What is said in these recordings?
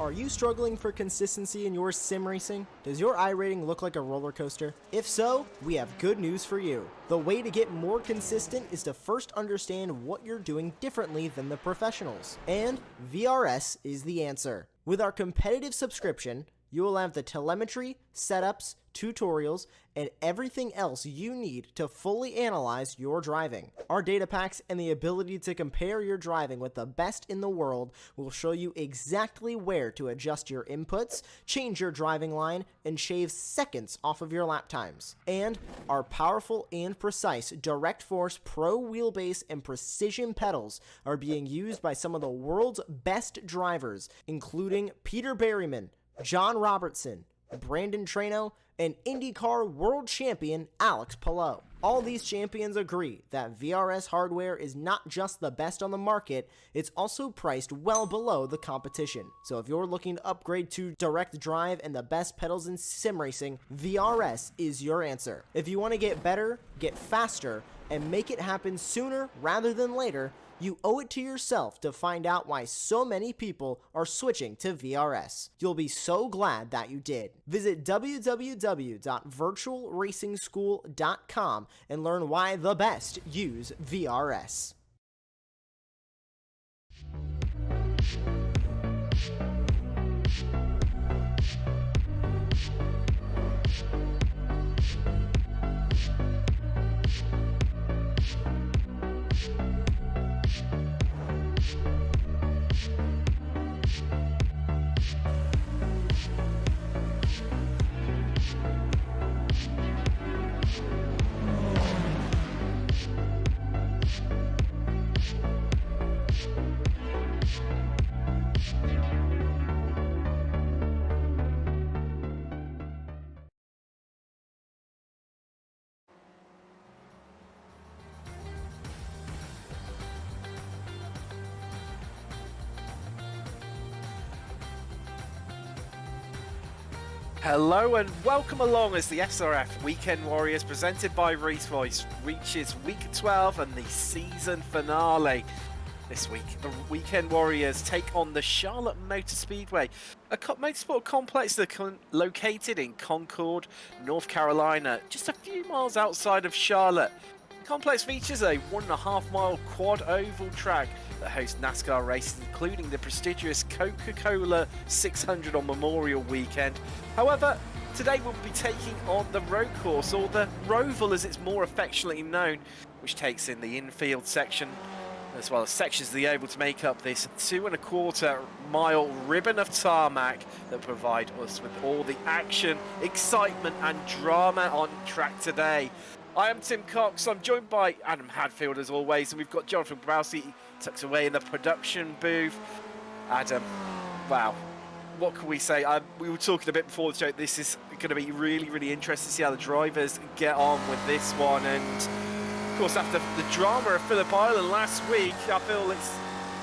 Are you struggling for consistency in your sim racing? Does your iRating look like a roller coaster? If so, we have good news for you. The way to get more consistent is to first understand what you're doing differently than the professionals. And VRS is the answer. With our competitive subscription, you will have the telemetry, setups, tutorials, and everything else you need to fully analyze your driving. Our data packs and the ability to compare your driving with the best in the world will show you exactly where to adjust your inputs, change your driving line, and shave seconds off of your lap times. And our powerful and precise Direct Force Pro wheelbase and precision pedals are being used by some of the world's best drivers, including Peter Berryman, John Robertson, Brandon Trano, and IndyCar World Champion Alex Palou. All these champions agree that VRS hardware is not just the best on the market, it's also priced well below the competition. So if you're looking to upgrade to direct drive and the best pedals in sim racing, VRS is your answer. If you want to get better, get faster, and make it happen sooner rather than later, you owe it to yourself to find out why so many people are switching to VRS. You'll be so glad that you did. Visit www.virtualracingschool.com and learn why the best use VRS. Hello and welcome along as the SRF Weekend Warriors presented by RaceVoice reaches week 12 and the season finale. This week, the Weekend Warriors take on the Charlotte Motor Speedway, a motorsport complex located in Concord, North Carolina, just a few miles outside of Charlotte. The complex features a 1.5-mile quad oval track that hosts NASCAR races, including the prestigious Coca-Cola 600 on Memorial Weekend. However, today we'll be taking on the road course, or the Roval as it's more affectionately known, which takes in the infield section, as well as sections of the oval to make up this 2.25-mile ribbon of tarmac that provide us with all the action, excitement and drama on track today. I am Tim Cox, I'm joined by Adam Hadfield as always, and we've got Jonathan Browsey tucked away in the production booth. Adam, wow, what can we say? We were talking a bit before the show, this is going to be really interesting to see how the drivers get on with this one, and of course, after the drama of Phillip Island last week, I feel it's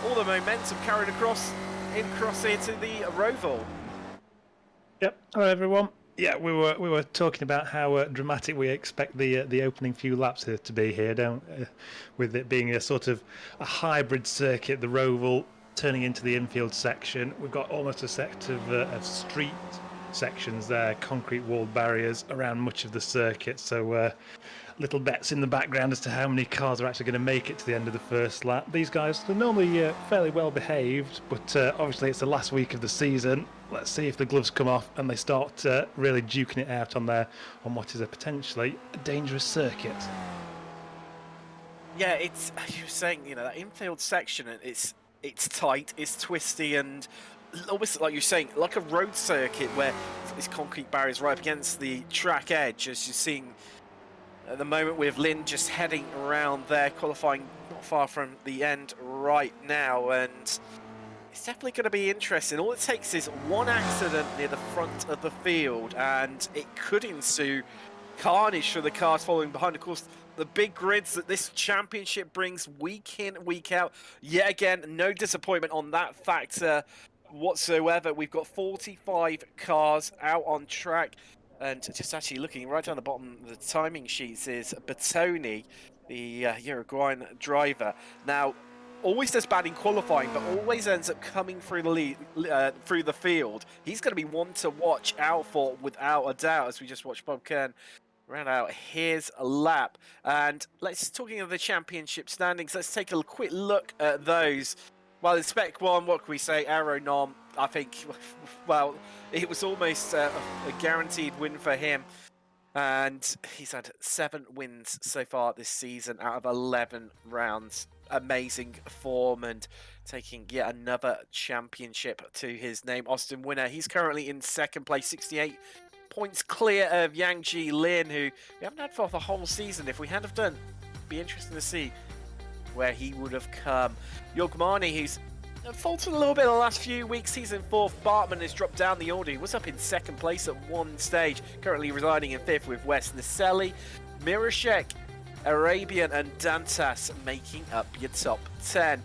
all the momentum carried across here to the Roval. Yep. Hello, everyone. Yeah, we were talking about how dramatic we expect the opening few laps to be here, with it being a sort of a hybrid circuit, the Roval turning into the infield section. We've got almost a set of street sections there, concrete walled barriers around much of the circuit. So little bets in the background as to how many cars are actually going to make it to the end of the first lap. These guys, they're normally fairly well behaved, but obviously it's the last week of the season. Let's see if the gloves come off and they start really duking it out on what is a potentially dangerous circuit. Yeah, it's, as you were saying, you know, that infield section, it's tight, it's twisty, and almost like you're saying, like a road circuit where this concrete barrier is right up against the track edge, as you're seeing at the moment with Lynn just heading around there, qualifying not far from the end right now, and it's definitely going to be interesting. All it takes is one accident near the front of the field and it could ensue carnage for the cars following behind. Of course, the big grids that this championship brings week in, week out, yet again, no disappointment on that factor whatsoever. We've got 45 cars out on track. And just actually looking right down the bottom of the timing sheets is Bertoni, the Uruguayan driver. Now, always does bad in qualifying, but always ends up coming through the through the field. He's going to be one to watch out for, without a doubt, as we just watched Bob Kern round out his lap. And let's talking of the championship standings. Let's take a quick look at those. Well, in Spec 1, what can we say? Aeronom, I think, well, it was almost a guaranteed win for him. And he's had 7 wins so far this season out of 11 rounds. Amazing form and taking yet another championship to his name. Austin Winner, he's currently in second place, 68 points clear of Yang Ji Lin, who we haven't had for the whole season. If we had have done, it'd be interesting to see where he would have come. Yogmani, who's faltered a little bit in the last few weeks. He's in 4th. Bartman has dropped down the order. He was up in 2nd place at one stage, currently residing in 5th with Wes Naselli, Mirashek, Arabian and Dantas making up your top 10.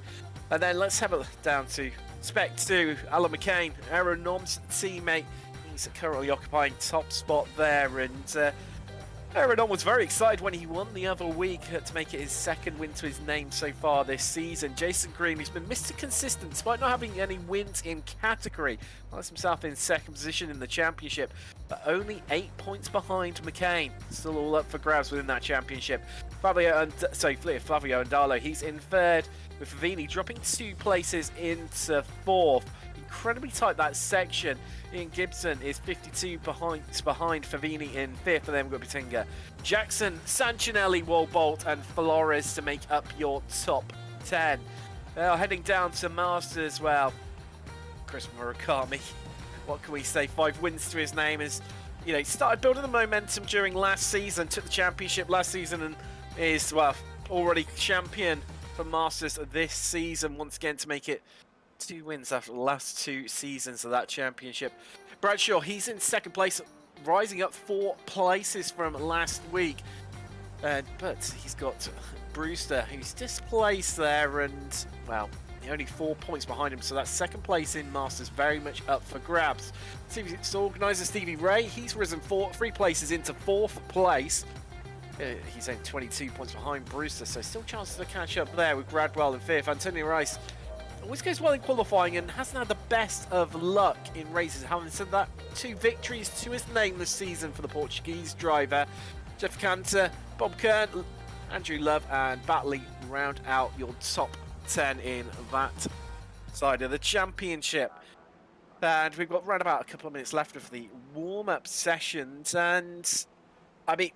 And then let's have it down to Spec 2, Alan McCain, Aeronom's teammate. He's currently occupying top spot there, and Aeronom was very excited when he won the other week to make it his 2nd win to his name so far this season. Jason Green, who's been Mr. Consistent despite not having any wins in category, finds himself in 2nd position in the championship, but only 8 points behind McCain. Still all up for grabs within that championship. Flavio Andalo, he's in 3rd, with Favini dropping 2 places into 4th. Incredibly tight, that section. Ian Gibson is 52 points behind Favini in 5th, and then we've got Batinga, Jackson, Sancinelli, Wolbolt and Flores to make up your top 10. Now heading down to Masters, well, Chris Murakami, what can we say, 5 wins to his name. Is, you know, he started building the momentum during last season, took the championship last season, and is, well, already champion for Masters this season once again to make it 2 wins after the last 2 seasons of that championship. Bradshaw, he's in 2nd place, rising up 4 places from last week. But he's got Brewster, who's displaced there, and, well, only 4 points behind him, so that 2nd place in Masters very much up for grabs. So organiser Stevie Ray, he's risen 3 places into 4th place. He's only 22 points behind Brewster, so still chances to catch up there with Gradwell in 5th. Antonio Rice always goes well in qualifying and hasn't had the best of luck in races. Having said that, 2 victories to his name this season for the Portuguese driver. Jeff Cantor, Bob Kern, Andrew Love and Batley round out your top 10 in that side of the championship. And we've got around about a couple of minutes left of the warm-up sessions, and I mean,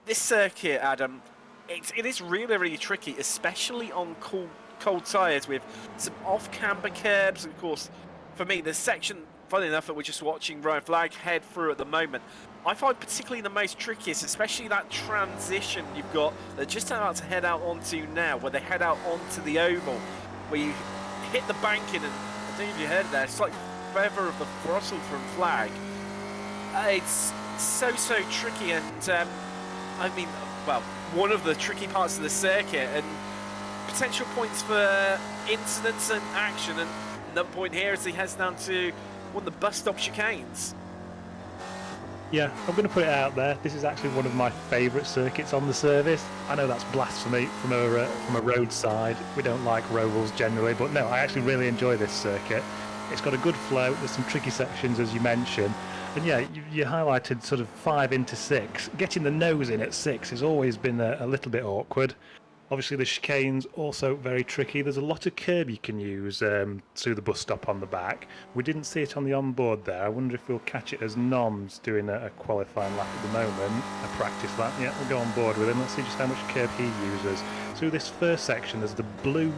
this circuit, Adam, it is really, really tricky, especially on cold tyres with some off-camber curbs. Of course, for me, the section, funny enough, that we're just watching Ryan Flag head through at the moment, I find particularly the most trickiest, especially that transition you've got. They're just about to head out onto now, where they head out onto the oval, where you hit the banking, and I don't know if you heard that, it's like feather of the throttle from Flag. It's so tricky, and I mean, well, one of the tricky parts of the circuit, and potential points for incidents and action. And another point here as he heads down to one of the bus stop chicanes. Yeah, I'm going to put it out there. This is actually one of my favourite circuits on the service. I know that's blasphemy from a roadside. We don't like rovals generally, but no, I actually really enjoy this circuit. It's got a good flow. There's some tricky sections, as you mentioned. And yeah, you highlighted sort of 5 into 6. Getting the nose in at 6 has always been a little bit awkward. Obviously, the chicane's also very tricky. There's a lot of curb you can use to the bus stop on the back. We didn't see it on the onboard there. I wonder if we'll catch it as Noms doing a qualifying lap at the moment, a practice lap. Yeah, we'll go on board with him. Let's see just how much curb he uses. Through this first section, there's the blue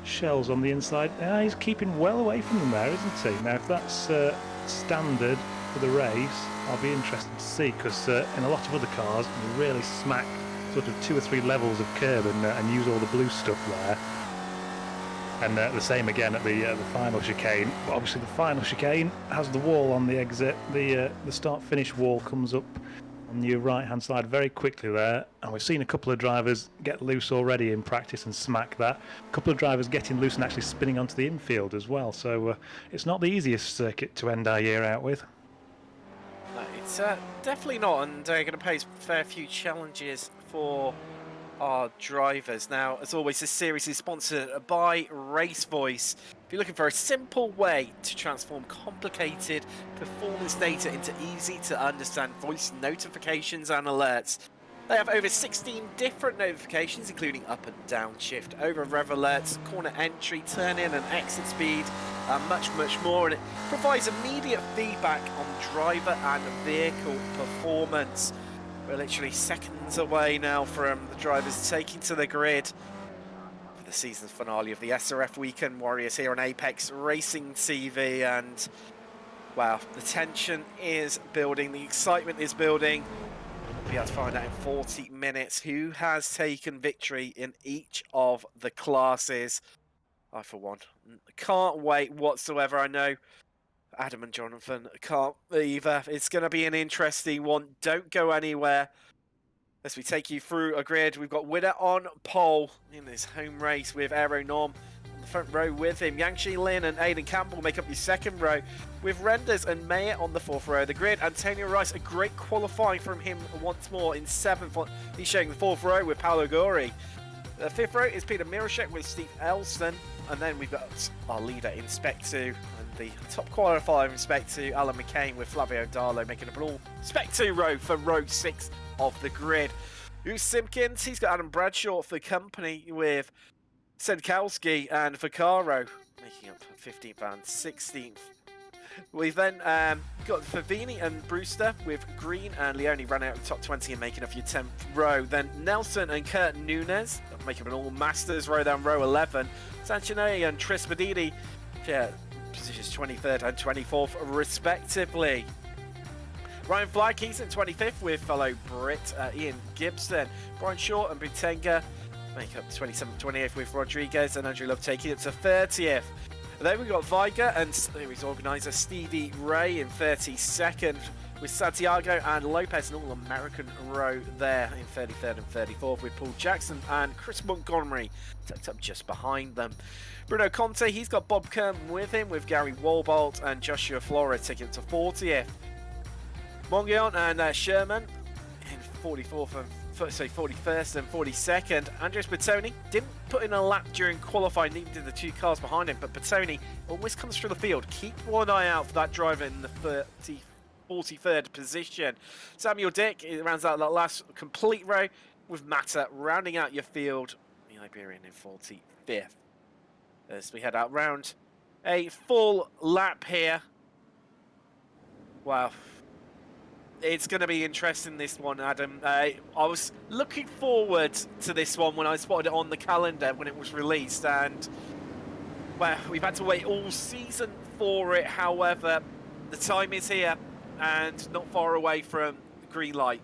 shells on the inside. He's keeping well away from them there, isn't he? Now, if that's standard for the race, I'll be interested to see, because in a lot of other cars, you really smack sort of 2 or 3 levels of curb and use all the blue stuff there. And the same again at the final chicane. But obviously the final chicane has the wall on the exit. The start-finish wall comes up on your right-hand side very quickly there. And we've seen a couple of drivers get loose already in practice and smack that. A couple of drivers getting loose and actually spinning onto the infield as well. So it's not the easiest circuit to end our year out with. No, it's definitely not, and they're going to pose a fair few challenges for our drivers. Now, as always, this series is sponsored by RaceVoice. If you're looking for a simple way to transform complicated performance data into easy-to-understand voice notifications and alerts, they have over 16 different notifications, including up and down shift, over rev alerts, corner entry, turn in and exit speed, and much more. And it provides immediate feedback on driver and vehicle performance. We're literally seconds away now from the drivers taking to the grid for the season finale of the SRF Weekend Warriors here on Apex Racing TV. And wow, the tension is building, the excitement is building. We'll be able to find out in 40 minutes who has taken victory in each of the classes. I, for one, can't wait whatsoever. I know Adam and Jonathan can't either. It's going to be an interesting one. Don't go anywhere as we take you through a grid. We've got winner on pole in this home race with Aero Norm on the front row with him. Yang-Chi Lin and Aidan Campbell make up your second row, with Renders and Mayer on the 4th row of the grid. Antonio Rice, a great qualifying from him once more in 7th. He's showing the 4th row with Paolo Gori. The 5th row is Peter Miroshek with Steve Elston. And then we've got our leader in Spec 2 and the top qualifier in Spec 2, Alan McCain, with Flavio Darlo making a all Spec 2 row for row 6 of the grid. Who's Simpkins? He's got Adam Bradshaw for company with Sedkowski and Vaccaro making up 15th and 16th. We've then got Favini and Brewster with Green and Leone running out of the top 20 and making up your 10th row. Then Nelson and Kurt Nunes making up an all-masters row down row 11. Sanchine and Tris Medidi, positions 23rd and 24th respectively. Ryan Flag, he's in 25th with fellow Brit Ian Gibson. Brian Shaw and Butenga make up 27th, 28th with Rodriguez, and Andrew Love taking it to 30th. And then we've got Viger and series organiser Stevie Ray in 32nd, with Santiago and Lopez, an all-American row there in 33rd and 34th, with Paul Jackson and Chris Montgomery tucked up just behind them. Bruno Conte, he's got Bob Kern with him, with Gary Walbolt and Joshua Flora taking it to 40th. Mongion and Sherman in 44th and 41st and 42nd. Andres Bertoni didn't put in a lap during qualifying, neither did the two cars behind him, but Bertoni always comes through the field. Keep one eye out for that driver in the 43rd position. Samuel Dick rounds out that last complete row, with Mata rounding out your field. The Iberian in 45th. As we head out round a full lap here. Wow. It's going to be interesting, this one, Adam. I was looking forward to this one when I spotted it on the calendar when it was released, and well, we've had to wait all season for it. However, the time is here and not far away from the green light.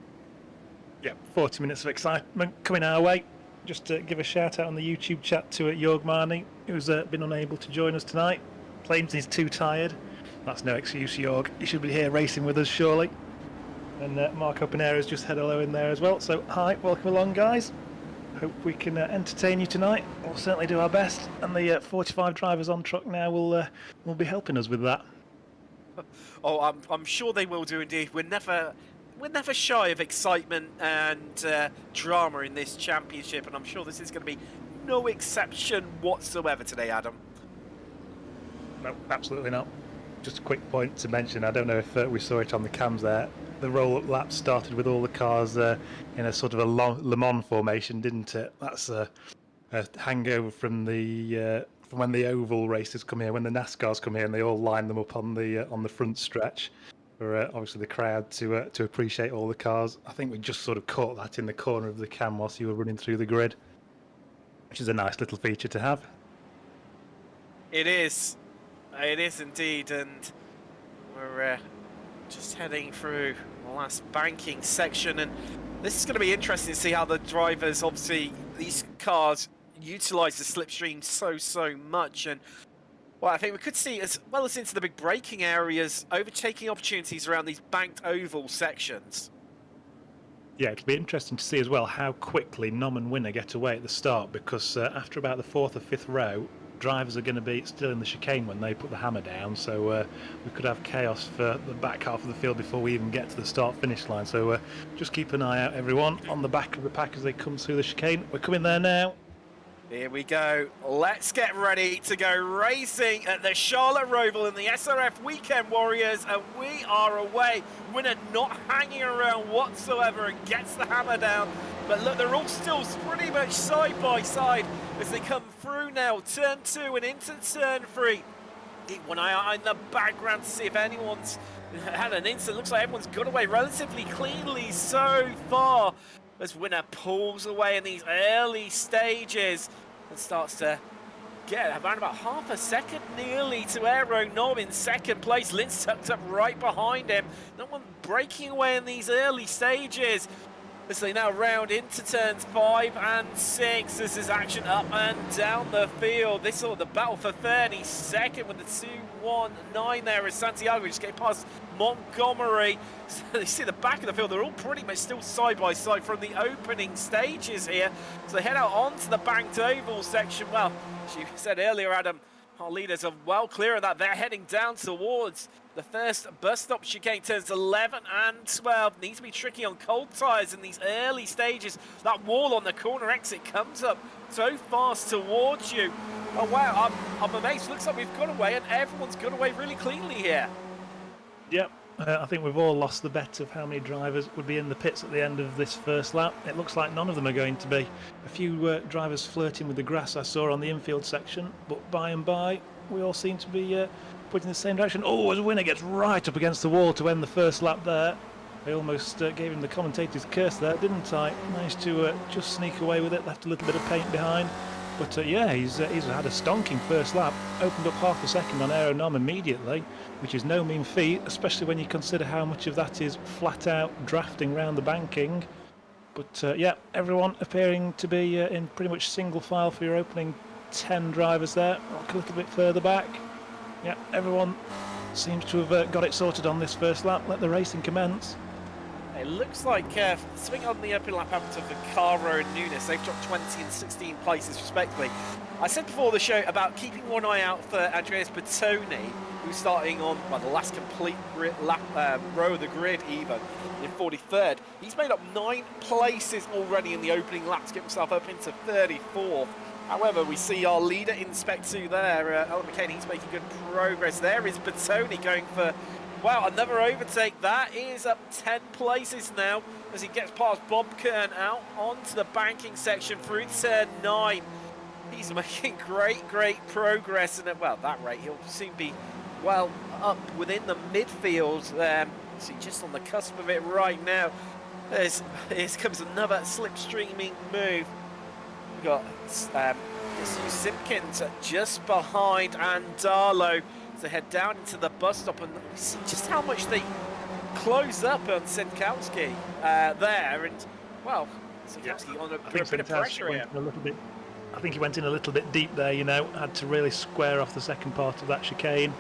Yeah, 40 minutes of excitement coming our way. Just to give a shout out on the YouTube chat to Jorg Marnie, who's been unable to join us tonight. Claims he's too tired. That's no excuse, Jorg. You should be here racing with us, surely. And Mark Openera's just had hello in there as well. So hi, welcome along, guys. Hope we can entertain you tonight. We'll certainly do our best. And the 45 drivers on truck now will be helping us with that. Oh, I'm sure they will do indeed. We're never shy of excitement and drama in this championship, and I'm sure this is going to be no exception whatsoever today, Adam. No, absolutely not. Just a quick point to mention, I don't know if we saw it on the cams there, the roll-up lap started with all the cars in a sort of a Le Mans formation, didn't it? That's a hangover from from when the oval races come here, when the NASCARs come here, and they all line them up on the front stretch for obviously the crowd to appreciate all the cars. I think we just sort of caught that in the corner of the cam whilst you were running through the grid, which is a nice little feature to have. It is indeed, and we're just heading through the last banking section, and this is going to be interesting to see how the drivers, obviously these cars utilise the slipstream so much, and well, I think we could see, as well as into the big braking areas, overtaking opportunities around these banked oval sections. Yeah, it'll be interesting to see as well how quickly Nom and Winner get away at the start, because after about the 4th or 5th row, drivers are going to be still in the chicane when they put the hammer down, so we could have chaos for the back half of the field before we even get to the start-finish line. So just keep an eye out, everyone, on the back of the pack as they come through the chicane. We're coming there now. Here we go. Let's get ready to go racing at the Charlotte Roval in the SRF Weekend Warriors, and we are away. Winner not hanging around whatsoever and gets the hammer down. But look, they're all still pretty much side by side as they come through now. Turn 2 and into turn 3. Keep one eye out in the background to see if anyone's had an incident. Looks like everyone's got away relatively cleanly so far, as Winner pulls away in these early stages and starts to get around about half a second nearly to Aero Nom in second place. Linz tucked up right behind him. No one breaking away in these early stages as they now round into turns 5 and 6. This is action up and down the field. This is the battle for 32nd with the 2-1-9 there as Santiago just getting past Montgomery. So you see the back of the field, they're all pretty much still side by side from the opening stages here. So they head out onto the banked oval section. Well, as you said earlier, Adam, our leaders are well clear of that. They're heading down towards the first bus stop chicane, turns 11 and 12. Needs to be tricky on cold tyres in these early stages. That wall on the corner exit comes up so fast towards you. Oh wow, I'm amazed. Looks like we've got away, and everyone's got away really cleanly here. Yep, I think we've all lost the bet of how many drivers would be in the pits at the end of this first lap. It looks like none of them are going to be. A few drivers flirting with the grass I saw on the infield section, but by and by we all seem to be pointing in the same direction. Oh, as Winner gets right up against the wall to end the first lap there. I almost gave him the commentator's curse there, didn't I? Managed to just sneak away with it, left a little bit of paint behind. But yeah, he's had a stonking first lap, opened up half a second on Aero Nom immediately, which is no mean feat, especially when you consider how much of that is flat out drafting round the banking. But yeah, everyone appearing to be in pretty much single file for your opening 10 drivers there. Look a little bit further back. Yeah, everyone seems to have got it sorted on this first lap. Let the racing commence. It looks like swing on the open lap happened to Vaccaro and Nunes. They've dropped 20 and 16 places respectively. I said before the show about keeping one eye out for Andreas Bertoni, who's starting on the last complete row of the grid even, in 43rd. He's made up 9 places already in the opening lap to get himself up into 34th. However, we see our leader in Spec 2 there, Alan McCain, he's making good progress. There is Bertoni going for, wow, another overtake. That is up 10 places now as he gets past Bob Kern out onto the banking section through turn 9. He's making great progress, and at, well, that rate, he'll soon be well up within the midfield. See, just on the cusp of it right now. Here comes another slipstreaming move. We've got Simpkins just behind Andalo to head down into the bus stop, and we see just how much they close up on Sinkowski there, and well, Sinkowski on a bit of pressure here. I think he went in a little bit deep there, you know, had to really square off the second part of that chicane.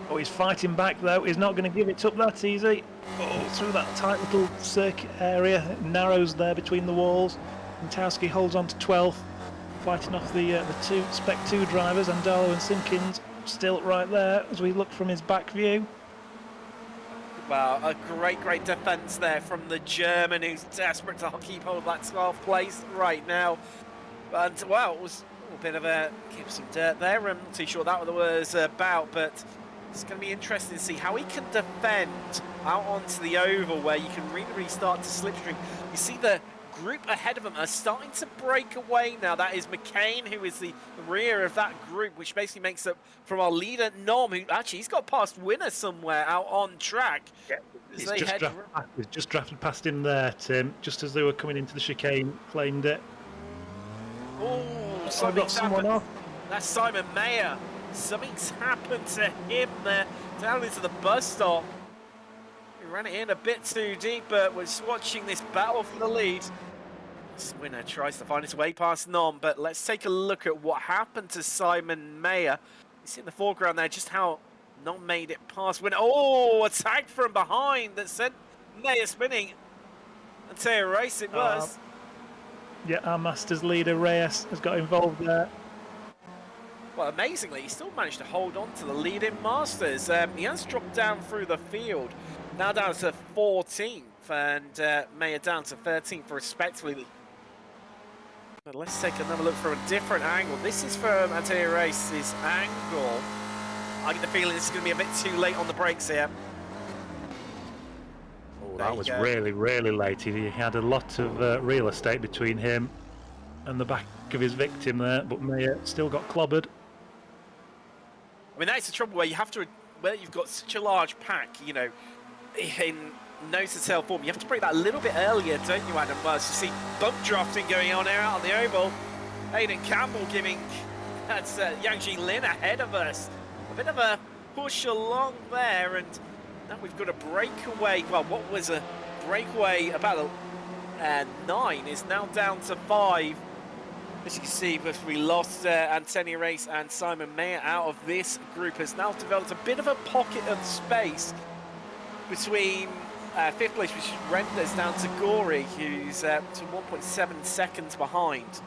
Oh, he's fighting back though, he's not going to give it up that easy. Oh, through that tight little circuit area, it narrows there between the walls. Minkowski holds on to 12th, fighting off the two Spec 2 drivers, Andalo and Simpkins, still right there as we look from his back view. Well, a great defence there from the German, who's desperate to keep hold of that 12th place right now. And, well, it was a bit of a keep some dirt there. I'm not too sure what that was about, but it's going to be interesting to see how he can defend out onto the oval where you can really start to slipstream. You see the group ahead of him are starting to break away now. That is McCain, who is the rear of that group, which basically makes up from our leader, Nom, who actually he's got past Winner somewhere out on track. Yeah, he's just drafted past him there, Tim, just as they were coming into the chicane, claimed it. Oh, I've got someone off. That's Simon Mayer. Something's happened to him there, down into the bus stop. He ran it in a bit too deep, but we're just watching this battle for the lead. This Winner tries to find his way past Nom, but let's take a look at what happened to Simon Mayer. You see in the foreground there just how Nom made it past Winner. Oh, attack from behind that sent Mayer spinning. Until a race it was. Yeah, our Masters leader, Reyes, has got involved there. Well, amazingly, he still managed to hold on to the lead in Masters. He has dropped down through the field, now down to 14th, and Mayer down to 13th, respectively. But let's take another look from a different angle. This is from Antonio Race's angle. I get the feeling this is going to be a bit too late on the brakes here. That was really late. He had a lot of real estate between him and the back of his victim there, but Mayer still got clobbered. I mean, that's the trouble where you have to, where you've got such a large pack, you know, in nose-to-tail form, you have to break that a little bit earlier, don't you, Adam Buzz? You see bump drafting going on there out on the oval. Hayden Campbell giving, that's Yang Ji Lin ahead of us. A bit of a push along there, and now we've got a breakaway. Well, what was a breakaway about 9 is now down to 5. As you can see, we lost Antonio Race and Simon Mayer out of this group. Has now developed a bit of a pocket of space between 5th place, which renders down to Gory, who's to 1.7 seconds behind.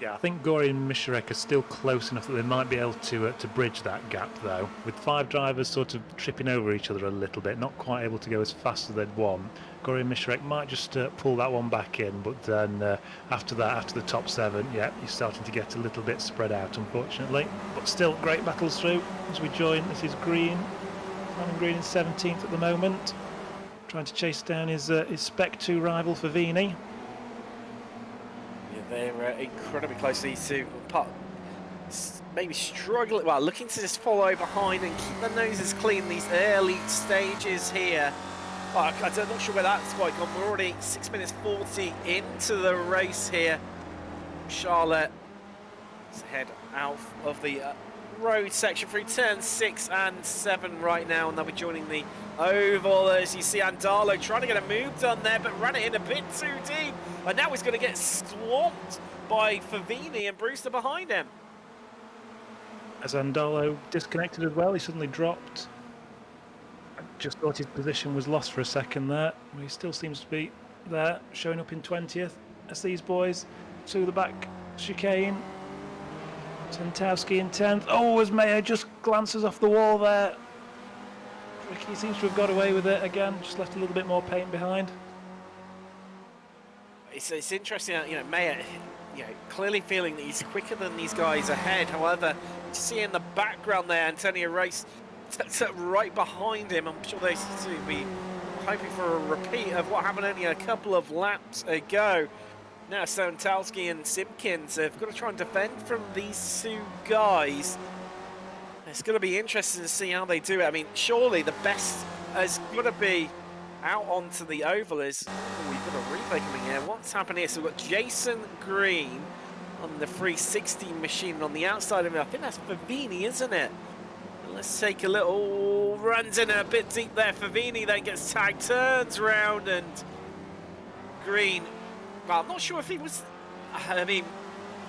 Yeah, I think Gory and Misharek are still close enough that they might be able to bridge that gap, though. With 5 drivers sort of tripping over each other a little bit, not quite able to go as fast as they'd want. Gory and Misharek might just pull that one back in, but then after that, after the top 7, yeah, you're starting to get a little bit spread out, unfortunately. But still, great battles through as we join. This is Green. Simon Green in 17th at the moment, trying to chase down his Spec 2 rival Favini. They're incredibly close, these two. Maybe struggling, well, looking to just follow behind and keep their noses clean these early stages here. I'm not sure where that's quite gone. We're already 6 minutes 40 into the race here. Charlotte is head out of the road section through turn 6 and 7 right now, and they'll be joining the oval as you see Andalo trying to get a move done there, but ran it in a bit too deep, and now he's going to get swamped by Favini and Brewster behind him. As Andalo disconnected as well, he suddenly dropped. Just thought his position was lost for a second there. He still seems to be there, showing up in 20th. As these boys to the back chicane. Santowski in 10th. Oh, as Mayer just glances off the wall there. Ricky seems to have got away with it again, just left a little bit more paint behind. It's interesting, Mayer, clearly feeling that he's quicker than these guys ahead. However, you see in the background there, Antonio Race right behind him. I'm sure they seem to be hoping for a repeat of what happened only a couple of laps ago. Now Santowski and Simpkins have got to try and defend from these two guys. It's going to be interesting to see how they do it. I mean, surely the best has got to be out onto the oval. We've got a replay coming here. What's happening here? So we've got Jason Green on the 360 machine on the outside of it. I think that's Favini, isn't it? Let's take a little runs in a bit deep there. Favini then gets tagged, turns round, and Green. Well, I'm not sure if he was. I mean,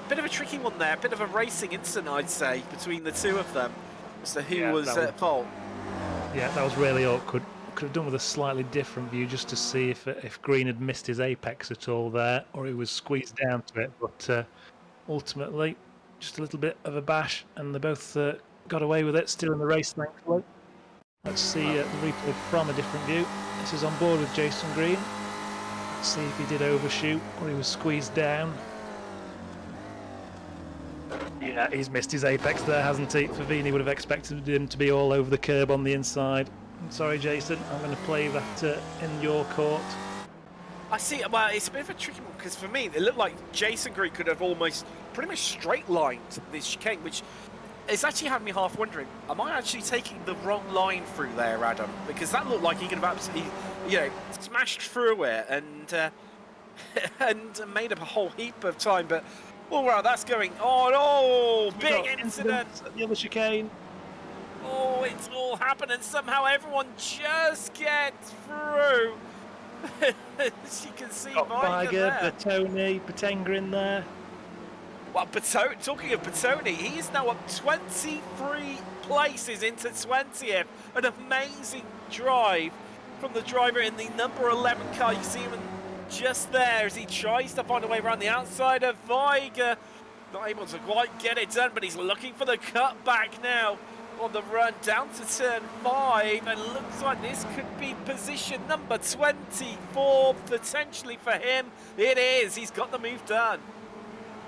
a bit of a tricky one there, a bit of a racing incident, I'd say, between the two of them as to who was at fault. Yeah, that was really awkward. Could have done with a slightly different view just to see if Green had missed his apex at all there, or he was squeezed down to it. But ultimately, just a little bit of a bash, and they both got away with it, still in the race, thankfully. Let's see the replay from a different view. This is on board with Jason Green. Let's see if he did overshoot or he was squeezed down. Yeah, he's missed his apex there, hasn't he? Favini would have expected him to be all over the curb on the inside. I'm sorry, Jason, I'm going to play that in your court. I see. Well, it's a bit of a tricky one because for me, it looked like Jason Green could have almost pretty much straight lined this chicane, which it's actually had me half wondering, am I actually taking the wrong line through there, Adam? Because that looked like he could have absolutely, smashed through it and and made up a whole heap of time. But, oh, wow, that's going on. Oh, big incident. At the other chicane. Oh, it's all happened and somehow everyone just gets through. As you can see, Viger, Bertoni, Patenga in there. Well, talking of Bertoni, he is now up 23 places into 20th. An amazing drive from the driver in the number 11 car. You see him just there as he tries to find a way around the outside of Viger. Not able to quite get it done, but he's looking for the cutback now on the run down to turn 5. And looks like this could be position number 24 potentially for him. It is. He's got the move done.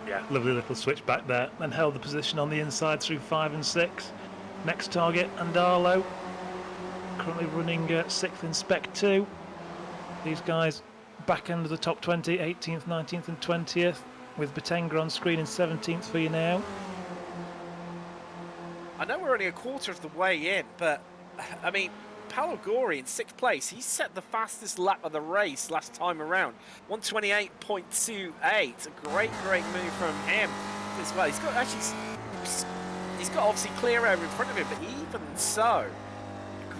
Yeah, lovely little switch back there, and held the position on the inside through 5 and 6. Next target, Andalo, currently running 6th in Spec 2. These guys back end of the top 20, 18th, 19th and 20th, with Batenga on screen in 17th for you now. I know we're only a quarter of the way in, but, I mean, Paolo Gori in 6th place, he set the fastest lap of the race last time around, 128.28. A great move from him as well. He's got obviously clear air in front of him, but even so,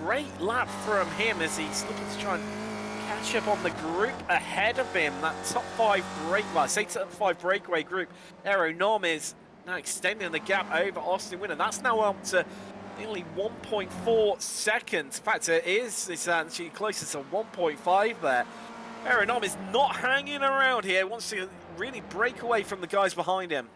great lap from him as he's looking to try and catch up on the group ahead of him. That top 5 top 5 breakaway group. Aeronom is now extending the gap over Austin Winner. That's now up to nearly 1.4 seconds. In fact, it's actually closer to 1.5 there. Aeronom is not hanging around here. Wants to really break away from the guys behind him.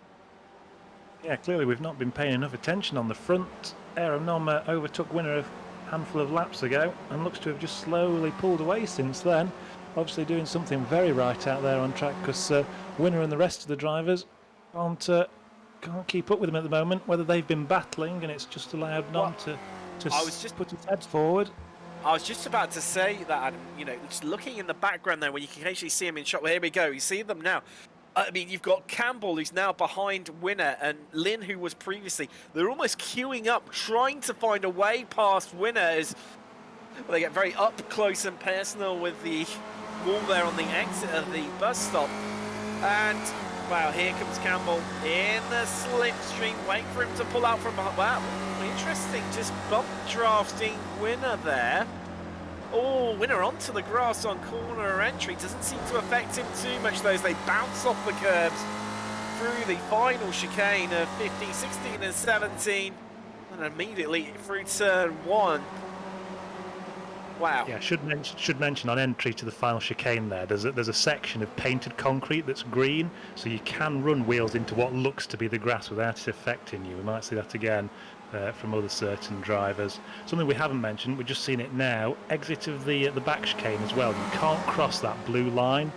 Yeah, clearly we've not been paying enough attention on the front. Aeronom overtook Winner a handful of laps ago and looks to have just slowly pulled away since then. Obviously doing something very right out there on track, because Winner and the rest of the drivers can't keep up with him at the moment. Whether they've been battling and it's just allowed Nom to put his head forward. I was just about to say that, Adam, just looking in the background there where you can actually see him in shot. Well, here we go. You see them now. I mean, you've got Campbell, who's now behind Winner, and Lynn, who was previously. They're almost queuing up, trying to find a way past Winner as they get very up close and personal with the wall there on the exit of the bus stop. And wow, here comes Campbell in the slipstream, waiting for him to pull out from behind. Wow, interesting, just bump drafting Winner there. Oh, Winner onto the grass on corner entry. Doesn't seem to affect him too much though, as they bounce off the curbs through the final chicane of 15, 16 and 17. And immediately through turn 1. Wow. Yeah, should mention on entry to the final chicane there's a section of painted concrete that's green, so you can run wheels into what looks to be the grass without it affecting you. We might see that again from other certain drivers. Something we haven't mentioned, we've just seen it now, exit of the back chicane as well. You can't cross that blue line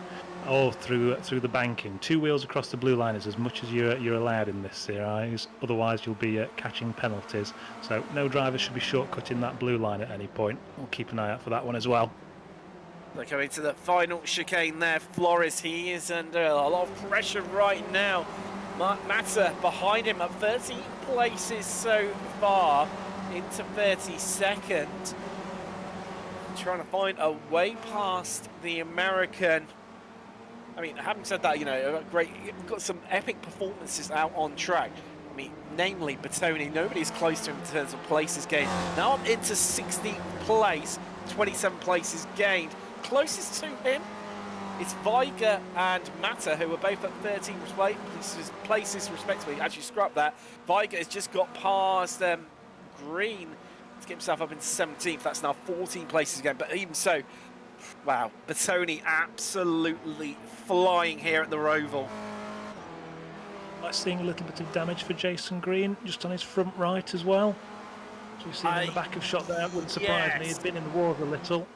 or through the banking. 2 wheels across the blue line is as much as you're allowed in this series, otherwise you'll be catching penalties. So no driver should be shortcutting that blue line at any point. We'll keep an eye out for that one as well. They're coming to the final chicane there. Flores, he is under a lot of pressure right now. Mata behind him at 13 places so far into 32nd. Trying to find a way past the American. I mean, having said that, you know, great, got some epic performances out on track. I mean, namely Bertoni, nobody's close to him in terms of places gained. Now up into 16th place, 27 places gained. Closest to him, it's Weiger and Mata, who are both at 13 places respectively. Actually, scrap that. Weiger has just got past Green to get himself up into 17th. That's now 14 places again. But even so, wow, Bertoni absolutely flying here at the Roval. Seeing a little bit of damage for Jason Green, just on his front right as well. So we see him in the back of shot there. Wouldn't surprise me. He's been in the water a little.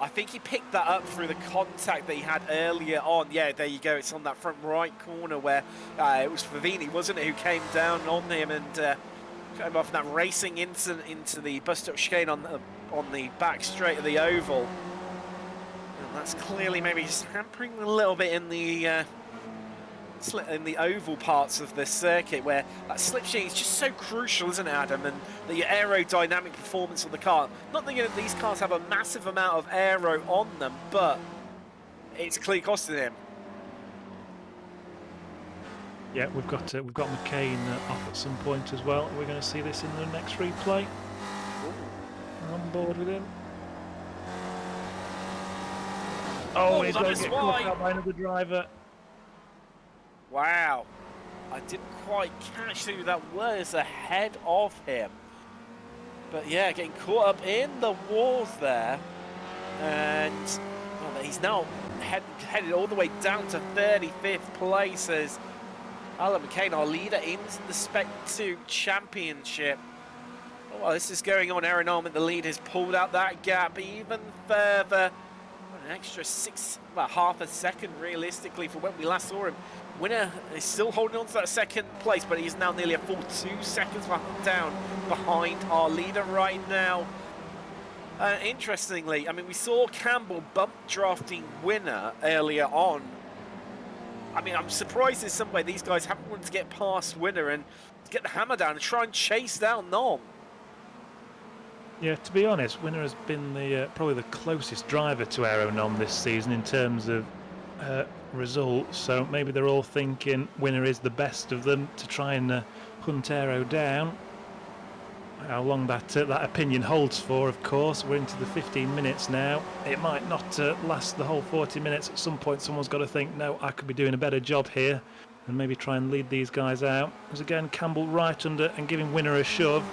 I think he picked that up through the contact that he had earlier on. Yeah, there you go. It's on that front right corner where it was Favini, wasn't it, who came down on him and came off that racing into the bus-stop chicane on the back straight of the oval. And that's clearly maybe just hampering a little bit in the oval parts of the circuit, where that slipstream is just so crucial, isn't it, Adam? And the aerodynamic performance of the car. Not that these cars have a massive amount of aero on them, but it's clearly costing him. Yeah, we've got McCain off at some point as well. We're going to see this in the next replay. I'm on board with him. Oh, he's going to get caught out by another driver. Wow, I didn't quite catch who that was ahead of him. But yeah, getting caught up in the walls there. And well, he's now headed all the way down to 35th place as Alan McCain, our leader in the Spec 2 Championship. Oh, well, this is going on. Aaron Armand, the lead, has pulled out that gap even further. An extra half a second realistically for when we last saw him. Winner is still holding on to that second place, but he's now nearly a full 2 seconds down behind our leader right now. Interestingly, I mean, we saw Campbell bump drafting Winner earlier on. I mean, I'm surprised in some way these guys haven't wanted to get past Winner and get the hammer down and try and chase down Nom. Yeah, to be honest, Winner has been probably the closest driver to Aero Nom this season in terms of results. So maybe they're all thinking Winner is the best of them to try and hunt Aero down. How long that opinion holds for, of course. We're into the 15 minutes now. It might not last the whole 40 minutes. At some point, someone's got to think, no, I could be doing a better job here, and maybe try and lead these guys out. Because again, Campbell right under and giving Winner a shove.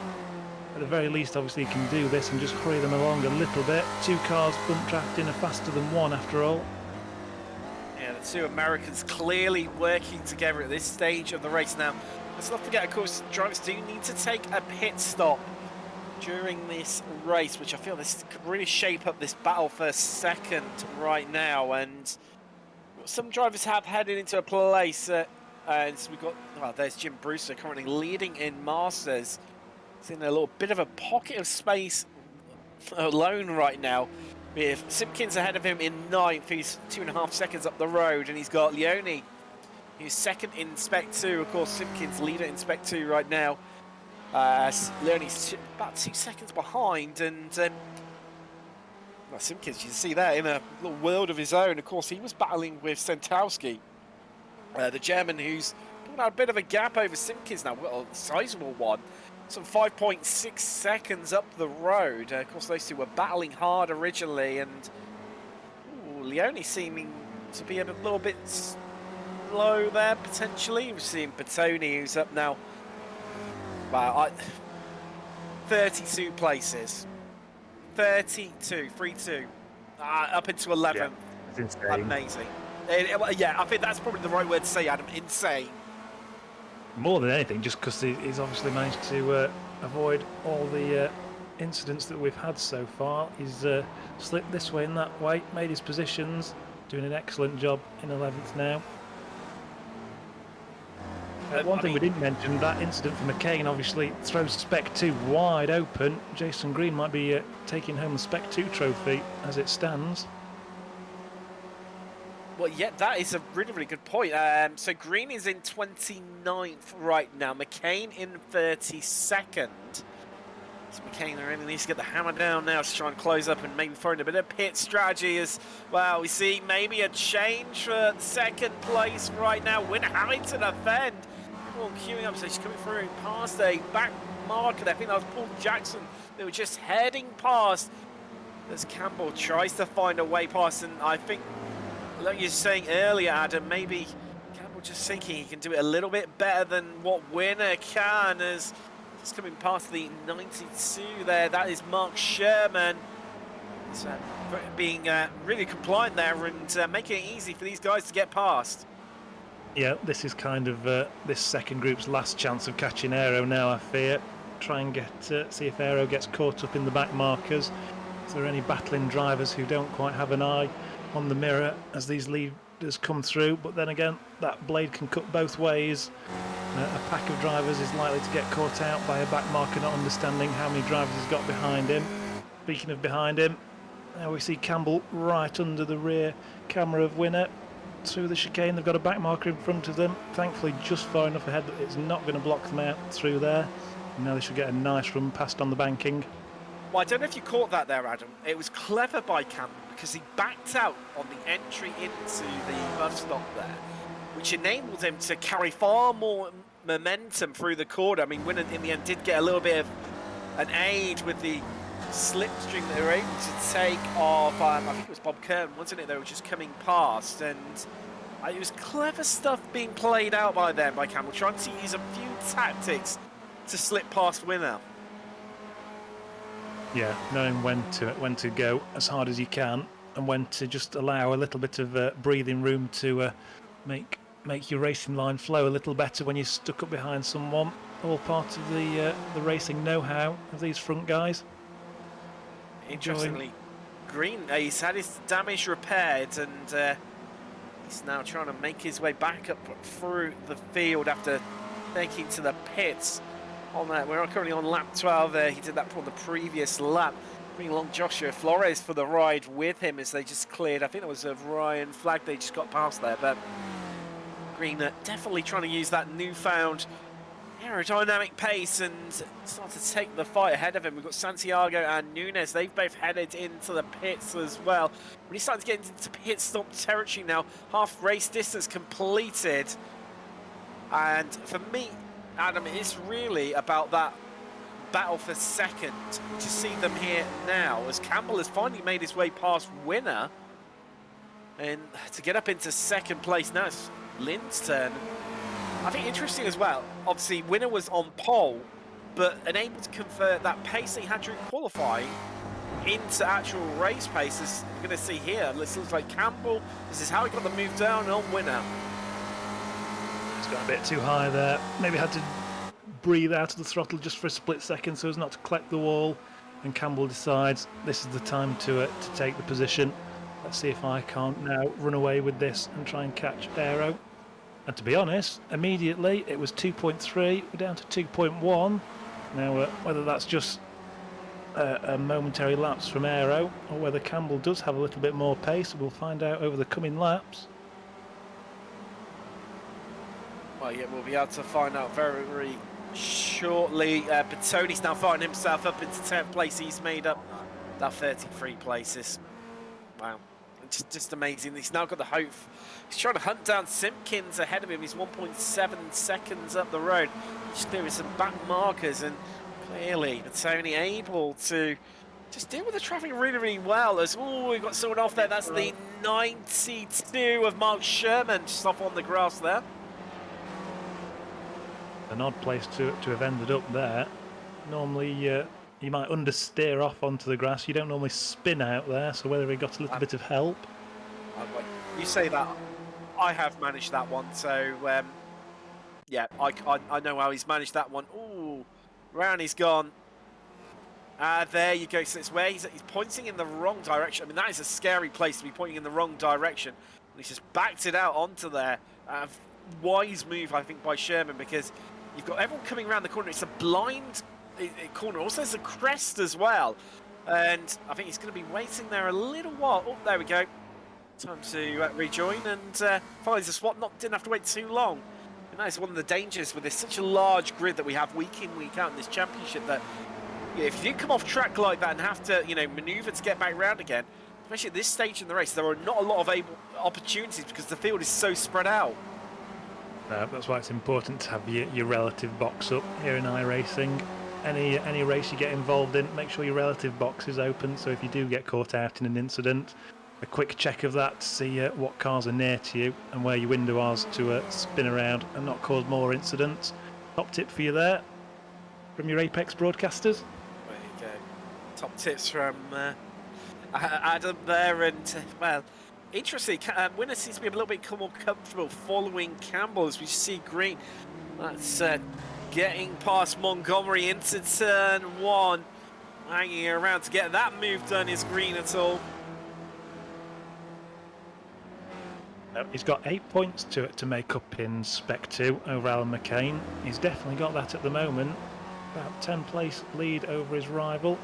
At the very least, obviously, he can do this and just hurry them along a little bit. 2 cars bump drafting are faster than 1 after all. Yeah, the 2 Americans clearly working together at this stage of the race now. Let's not forget, of course, drivers do need to take a pit stop during this race, which I feel this could really shape up this battle for second right now. And some drivers have headed into a place, and so we've got, well, there's Jim Brewster currently leading in Masters. He's in a little bit of a pocket of space alone right now, with Simpkins ahead of him in 9th. He's 2.5 seconds up the road, and he's got Leone, who's second in Spec 2. Of course, Simpkins leader in Spec 2 right now. Leone's about 2 seconds behind, and well, Simpkins, you can see that in a little world of his own. Of course, he was battling with Sentowski, the German, who's putting out a bit of a gap over Simpkins now, well, a sizable one. Some 5.6 seconds up the road. Of course, those two were battling hard originally, and Leone seeming to be a little bit slow there, potentially. We're seeing Bertoni, who's up now, wow, 32 places. 32, 3-2, up into 11th. Yeah, it's insane. Amazing. Yeah, I think that's probably the right word to say, Adam. Insane. More than anything, just because he's obviously managed to avoid all the incidents that we've had so far. He's slipped this way and that way, made his positions, doing an excellent job in 11th now. One thing we didn't mention, that incident for McCain obviously throws Spec 2 wide open. Jason Green might be taking home the Spec 2 trophy as it stands. Well, yeah, that is a really, really good point. So Green is in 29th right now. McCain in 32nd. So McCain really needs to get the hammer down now to try and close up and maybe throw in a bit of pit strategy as, well, we see maybe a change for second place right now. Winner having to defend. Everyone queuing up, so she's coming through past a back marker. I think that was Paul Jackson. They were just heading past as Campbell tries to find a way past, and I think, like you were saying earlier, Adam, maybe Campbell just thinking he can do it a little bit better than what Winner can, as just coming past the 92 there. That is Mark Sherman. He's being really compliant there and making it easy for these guys to get past. Yeah, this is kind of this second group's last chance of catching Aero now, I fear. Try and see if Aero gets caught up in the back markers. Is there any battling drivers who don't quite have an eye on the mirror as these leaders come through? But then again, that blade can cut both ways. A pack of drivers is likely to get caught out by a back marker not understanding how many drivers he's got behind him. Speaking of behind him, now we see Campbell right under the rear camera of Winner. Through the chicane, they've got a back marker in front of them, thankfully just far enough ahead that it's not going to block them out through there. And now they should get a nice run past on the banking. Well, I don't know if you caught that there, Adam. It was clever by Campbell because he backed out on the entry into the bus stop there, which enabled him to carry far more momentum through the corner. I mean, Winner in the end did get a little bit of an aid with the slipstream that they were able to take off. I think it was Bob Curtin, wasn't it? They were just coming past, and it was clever stuff being played out by them, by Campbell, trying to use a few tactics to slip past Winner. Yeah, knowing when to go as hard as you can and when to just allow a little bit of breathing room to make your racing line flow a little better when you're stuck up behind someone. All part of the racing know-how of these front guys. Interestingly, Green, he's had his damage repaired, and he's now trying to make his way back up through the field after taking to the pits. On that, we're currently on lap 12 there. He did that on the previous lap. Bringing along Joshua Flores for the ride with him as they just cleared. I think it was a Ryan Flag they just got past there, but Green definitely trying to use that newfound aerodynamic pace and start to take the fight ahead of him. We've got Santiago and Nunes. They've both headed into the pits as well. When he's starting to get into pit stop territory now, half race distance completed. And for me, Adam, it's really about that battle for second. To see them here now as Campbell has finally made his way past Winner, and to get up into second place now it's Lynn's turn. I think interesting as well, obviously Winner was on pole, but unable to convert that pace that he had during qualifying into actual race pace, as we're going to see here. This looks like Campbell, this is how he got the move down on Winner. It's got a bit too high there. Maybe had to breathe out of the throttle just for a split second so as not to collect the wall. And Campbell decides this is the time to take the position. Let's see if I can't now run away with this and try and catch Aero. And to be honest, immediately it was 2.3, we're down to 2.1. Now, whether that's just a momentary lapse from Aero or whether Campbell does have a little bit more pace, we'll find out over the coming laps. Well, yeah, we'll be able to find out very, very shortly. Bertoni's now finding himself up into 10th place. He's made up that 33 places. Wow, just amazing. He's now got the hope. He's trying to hunt down Simpkins ahead of him. He's 1.7 seconds up the road. He's clearing some back markers, and clearly Bertoni able to just deal with the traffic really, really well. As we've got someone off there. That's the 92 of Mark Sherman, just off on the grass there. An odd place to have ended up there. Normally you might understeer off onto the grass. You don't normally spin out there, so whether he got a little bit of help. You say that, I have managed that one, so yeah, I know how he's managed that one. Ooh, round he's gone. There you go. So it's where he's pointing in the wrong direction. I mean, that is a scary place to be pointing in the wrong direction. And he's just backed it out onto there. Wise move, I think, by Sherman, because you've got everyone coming around the corner. It's a blind corner. Also, there's a crest as well. And I think he's going to be waiting there a little while. Oh, there we go. Time to rejoin and finds a spot. Didn't have to wait too long. And that is one of the dangers with this such a large grid that we have week in, week out in this championship, that if you do come off track like that and have to, manoeuvre to get back round again, especially at this stage in the race, there are not a lot of opportunities because the field is so spread out. That's why it's important to have your relative box up here in iRacing. Any race you get involved in, make sure your relative box is open, so if you do get caught out in an incident, a quick check of that to see what cars are near to you and where your window is to spin around and not cause more incidents. Top tip for you there from your Apex broadcasters. There you go. Top tips from Adam there, and well, interesting. Winner seems to be a little bit more comfortable following Campbell as we see Green. That's getting past Montgomery into turn 1, hanging around to get that move done is Green at all. He's got 8 points to make up in Spec 2 over Alan McCain. He's definitely got that at the moment. About 10 place lead over his rival.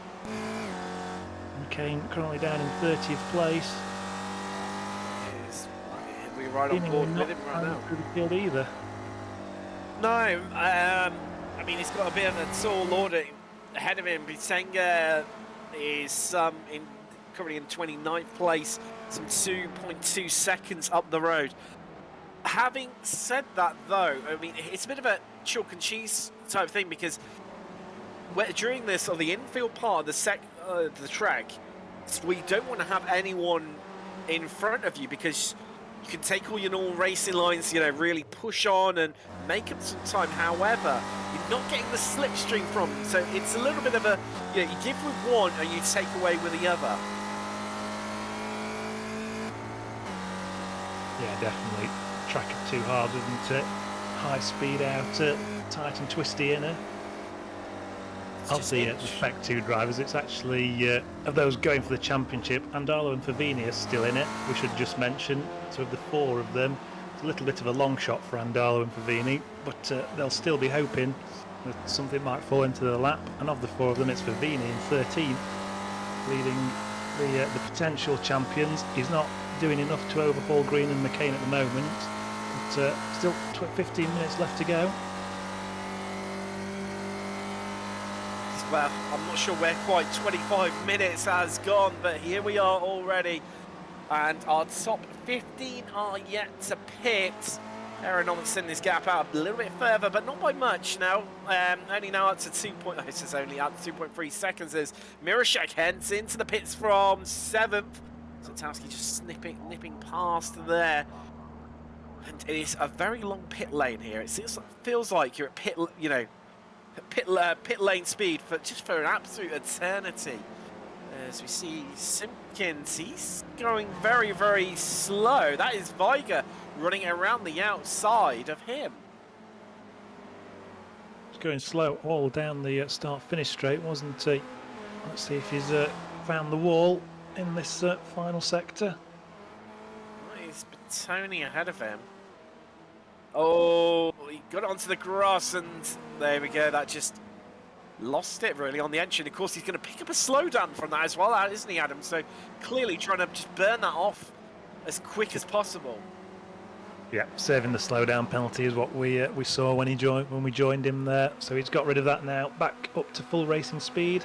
McCain currently down in 30th place. We're right on board with him right now. Through the field either. No, I mean, he's got a bit of a tall order ahead of him. Bisenga is currently in 29th place, some 2.2 seconds up the road. Having said that, though, I mean, it's a bit of a chalk and cheese type thing, because during this, or the infield part of the track, we don't want to have anyone in front of you, because you can take all your normal racing lines, really push on and make up some time. However, you're not getting the slipstream from them, so it's a little bit of a, you give with one and you take away with the other. Yeah, definitely. Track it too hard, isn't it? High speed outer, tight and twisty inner. Of the Spec 2 drivers, it's actually, of those going for the championship, Andalo and Favini are still in it, we should just mention. So of the 4 of them, it's a little bit of a long shot for Andalo and Favini, but they'll still be hoping that something might fall into their lap. And of the 4 of them, it's Favini in 13th, leading the potential champions. He's not doing enough to overhaul Green and McCain at the moment, but still 15 minutes left to go. Well, I'm not sure where quite 25 minutes has gone, but here we are already, and our top 15 are yet to pit. Aeronomics in this gap out a little bit further, but not by much now. Only now up to 2.3 seconds as Mirashek heads into the pits from 7th. Zatowski just nipping past there. And it is a very long pit lane here. It feels like you're at pit lane speed for an absolute eternity. As we see Simpkins, he's going very, very slow. That is Viger running around the outside of him. He's going slow all down the start-finish straight, wasn't he? Let's see if he's found the wall in this final sector. He's Tony ahead of him. Oh, he got it onto the grass, and there we go. That just lost it, really, on the entry. Of course, he's going to pick up a slowdown from that as well, isn't he, Adam? So clearly trying to just burn that off as quick as possible. Yeah, saving the slowdown penalty is what we saw when we joined him there. So he's got rid of that now. Back up to full racing speed.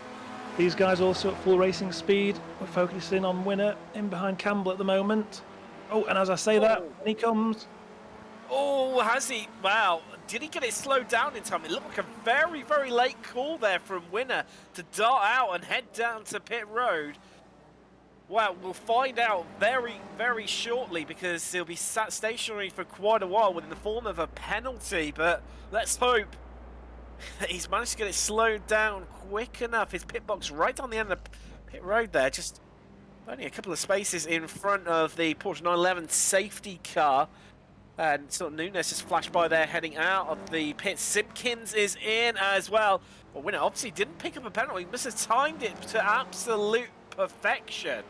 These guys also at full racing speed. We're focusing on Winner in behind Campbell at the moment. Oh, and as I say that, when he comes. Oh, has he? Wow. Did he get it slowed down in time? It looked like a very, very late call there from Winner to dart out and head down to pit road. Well, we'll find out very, very shortly, because he'll be sat stationary for quite a while in the form of a penalty. But let's hope He's managed to get it slowed down quick enough. His pit box right on the end of the pit road there, just only a couple of spaces in front of the Porsche 911 safety car. And sort of Nunes just flashed by there, heading out of the pit. Simpkins is in as well. But Winner obviously didn't pick up a penalty. He must have timed it to absolute perfection.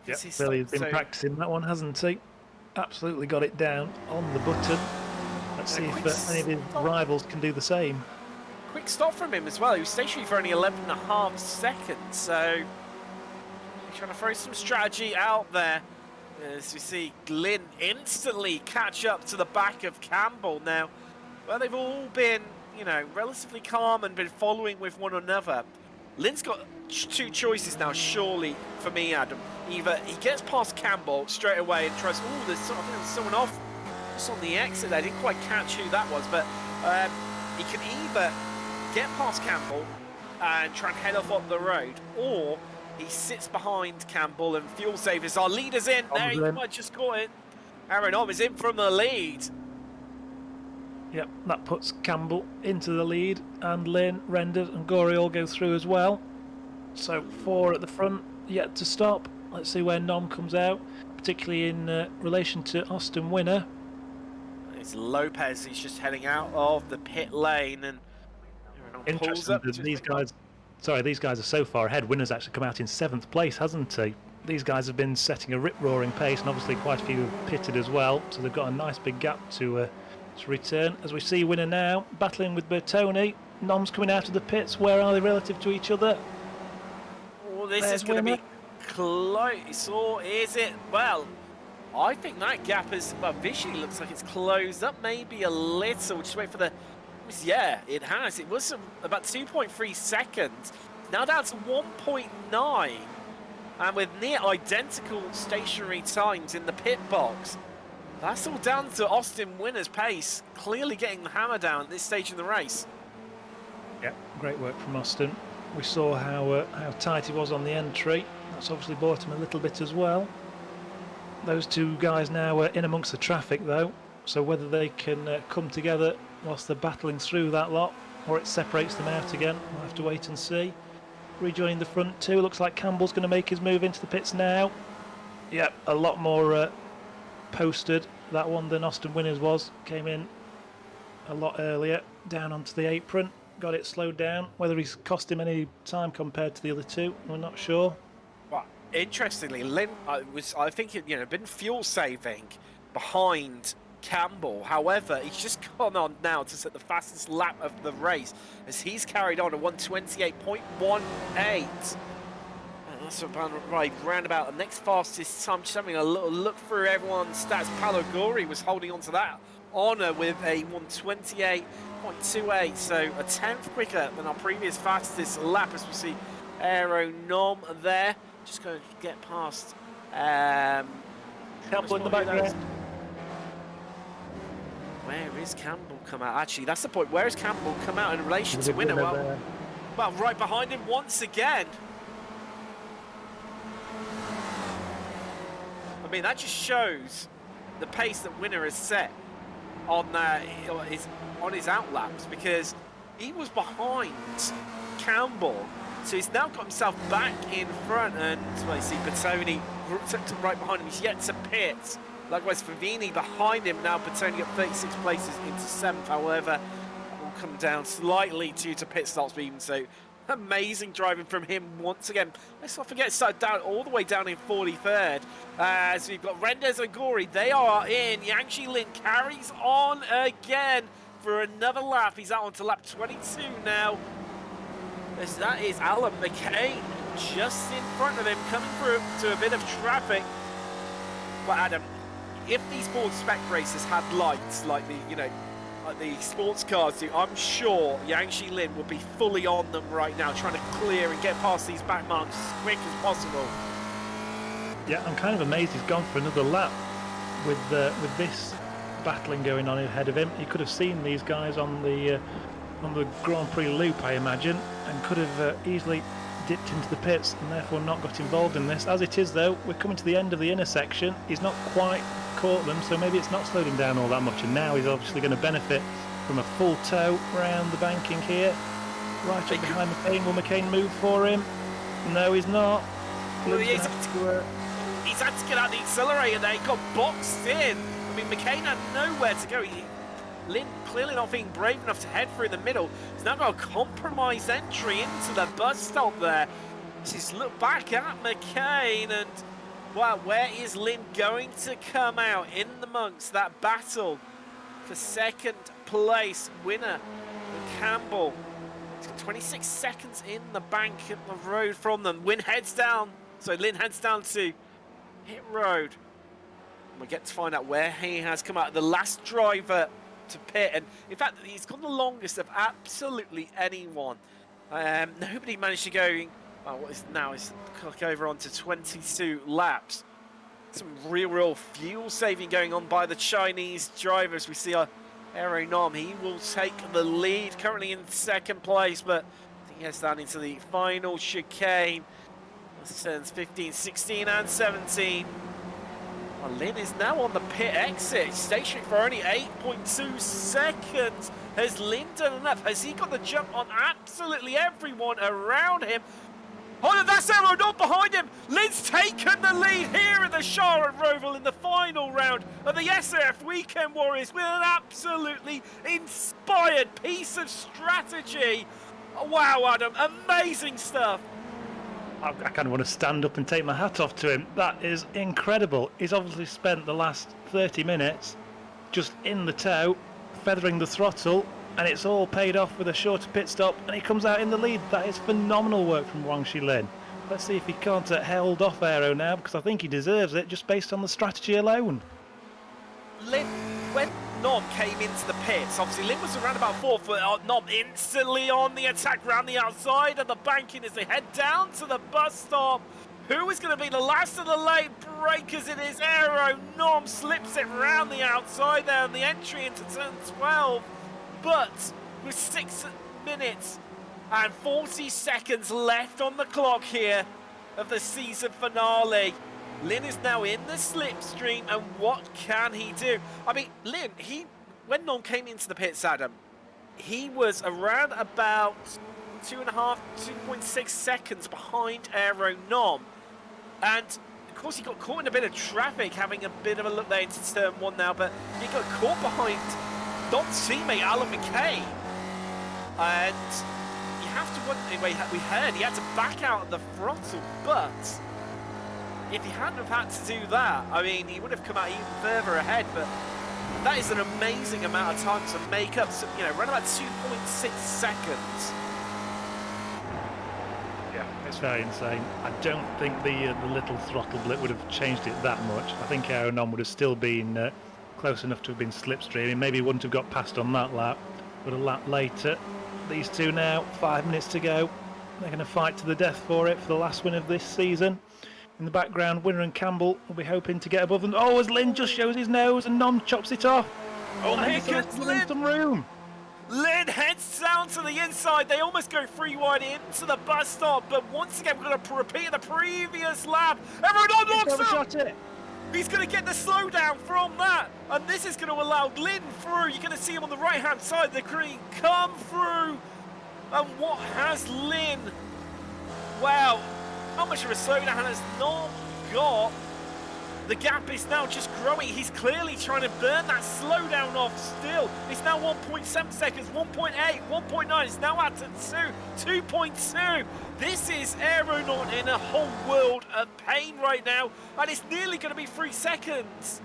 Yep, Billy's been practicing that one, hasn't he? Absolutely got it down on the button. Let's see if any of his rivals can do the same. Quick stop from him as well. He was stationary for only 11.5 seconds. So he's trying to throw some strategy out there. As we see Glyn instantly catch up to the back of Campbell now. Well, they've all been, you know, relatively calm and been following with one another. Lynn's got two choices now, surely, for me, Adam. Either he gets past Campbell straight away and tries, oh, there's someone off just on the exit there. I didn't quite catch who that was, but he can either get past Campbell and try and head off on the road, or he sits behind Campbell and fuel savers. Our leader's in. There, you might just caught it. Aaron Om is in from the lead. Yep, that puts Campbell into the lead, and Lynn, Renders and Gory all go through as well. So 4 at the front, yet to stop. Let's see where Nom comes out, particularly in relation to Austin Winner. It's Lopez. He's just heading out of the pit lane, and pulls up. These guys. Sorry, these guys are so far ahead. Winner's actually come out in 7th place, hasn't he? These guys have been setting a rip-roaring pace, and obviously quite a few have pitted as well, so they've got a nice big gap to return. As we see Winner now, battling with Bertoni. Nom's coming out of the pits. Where are they relative to each other? Oh, this is going to be close, or is it? Well, I think that gap is, well, visually looks like it's closed up maybe a little. Just wait for the... Yeah, it has. It was about 2.3 seconds. Now down to 1.9. And with near identical stationary times in the pit box. That's all down to Austin Winner's pace. Clearly getting the hammer down at this stage in the race. Yeah, great work from Austin. We saw how tight he was on the entry. That's obviously bought him a little bit as well. Those two guys now are in amongst the traffic though. So whether they can come together whilst they're battling through that lot, or it separates them out again, we'll have to wait and see. Rejoining the front two, looks like Campbell's going to make his move into the pits now. Yep, a lot more posted, that one, than Austin Winners was. Came in a lot earlier, down onto the apron, got it slowed down. Whether he's cost him any time compared to the other two, we're not sure. Well, interestingly, Lynn I think, been fuel saving behind Campbell. However, he's just gone on now to set the fastest lap of the race as he's carried on at 1:28.18. And that's about right round about the next fastest time. Just having a little look through everyone's stats. Paolo Gori was holding on to that honour with a 1:28.28, so a 10th quicker than our previous fastest lap, as we see Aero Nom there. Just going to get past Campbell in the background. Where is Campbell come out? Actually, that's the point. Where is Campbell come out in relation to Winner? Well, right behind him once again. I mean, that just shows the pace that Winner has set on his outlaps, because he was behind Campbell, so he's now got himself back in front. And well, you see Bertoni right behind him. He's yet to pit. Likewise, Favini behind him now. Bertoni up 36 places into 7th. However, that will come down slightly due to pit stop speed. So amazing driving from him once again. Let's not forget, started down all the way down in 43rd. As we've got Renders and Gory, they are in. Yang Lin carries on again for another lap. He's out onto lap 22 now. As that is Alan McCain just in front of him, coming through to a bit of traffic. Well, Adam, if these Ford spec races had lights like like the sports cars do, I'm sure Yang Lin will be fully on them right now, trying to clear and get past these back marks as quick as possible. Yeah, I'm kind of amazed he's gone for another lap with this battling going on ahead of him. He could have seen these guys on the Grand Prix loop, I imagine, and could have easily dipped into the pits and therefore not got involved in this. As it is though, we're coming to the end of the intersection. He's not quite caught them, so maybe it's not slowed him down all that much, and now he's obviously going to benefit from a full toe round the banking here. Right up behind McCain. Will McCain move for him? No, he's not. Well, he's had to get out the accelerator there. He got boxed in. I mean, McCain had nowhere to go. Lynn clearly not being brave enough to head through the middle. He's now got a compromised entry into the bus stop there. Just look back at McCain and, wow, where is Lynn going to come out in amongst that battle for second place winner Campbell? He's got 26 seconds in the bank at the road from them. Lynn heads down to pit road. We get to find out where he has come out. The last driver to pit, and in fact, he's gone the longest of absolutely anyone. Nobody managed to go. What is now? Is clock over onto 22 laps. Some real fuel saving going on by the Chinese drivers. We see our Aero Nom. He will take the lead. Currently in second place, but he heads down into the final chicane. Turns 15, 16, and 17. Well, Lynn is now on the pit exit, stationary for only 8.2 seconds. Has Lynn done enough? Has he got the jump on absolutely everyone around him? Oh, that's Aero not behind him. Lynn's taken the lead here at the Charlotte Roval in the final round of the SRF Weekend Warriors with an absolutely inspired piece of strategy. Wow, Adam, amazing stuff. I kind of want to stand up and take my hat off to him. That is incredible. He's obviously spent the last 30 minutes just in the tow, feathering the throttle, and it's all paid off with a shorter pit stop, and he comes out in the lead. That is phenomenal work from Wang Shilin. Let's see if he can't held off Aero now, because I think he deserves it just based on the strategy alone. Lynn, when Nom came into the pits, obviously Lynn was around about 4 foot. Nom instantly on the attack round the outside of the banking as they head down to the bus stop. Who is going to be the last of the late breakers? It is Aero Nom. Slips it round the outside there on the entry into turn 12. But with 6 minutes and 40 seconds left on the clock here of the season finale, Lynn is now in the slipstream, and what can he do? I mean, Lynn, when Nom came into the pits, Adam, he was around about 2.6 seconds behind Aero Nom. And, of course, he got caught in a bit of traffic, having a bit of a look there into turn 1 now, but he got caught behind Nom's teammate, Alan McKay. And you have to wonder, we heard he had to back out of the throttle, but if he hadn't have had to do that, I mean, he would have come out even further ahead, but that is an amazing amount of time to make up, so, you know, around about 2.6 seconds. Yeah, it's very insane. I don't think the little throttle blip would have changed it that much. I think Aero Nom would have still been close enough to have been slipstreaming. Maybe he wouldn't have got past on that lap, but a lap later. These two now, 5 minutes to go. They're going to fight to the death for it, for the last win of this season. In the background, Winner and Campbell will be hoping to get above them. Oh, as Lynn just shows his nose and Nom chops it off. Oh, here comes Lynn. Some room. Lynn heads down to the inside. They almost go free wide into the bus stop, but once again, we're going to repeat the previous lap. Everyone locks up. He's going to get the slowdown from that, and this is going to allow Lynn through. You're going to see him on the right-hand side of the green come through. And what has Lynn? Wow. How much of a slowdown has Nom got? The gap is now just growing. He's clearly trying to burn that slowdown off still. It's now 1.7 seconds, 1.8, 1.9. It's now at 2, 2.2. This is Aero Nom in a whole world of pain right now, and it's nearly going to be 3 seconds.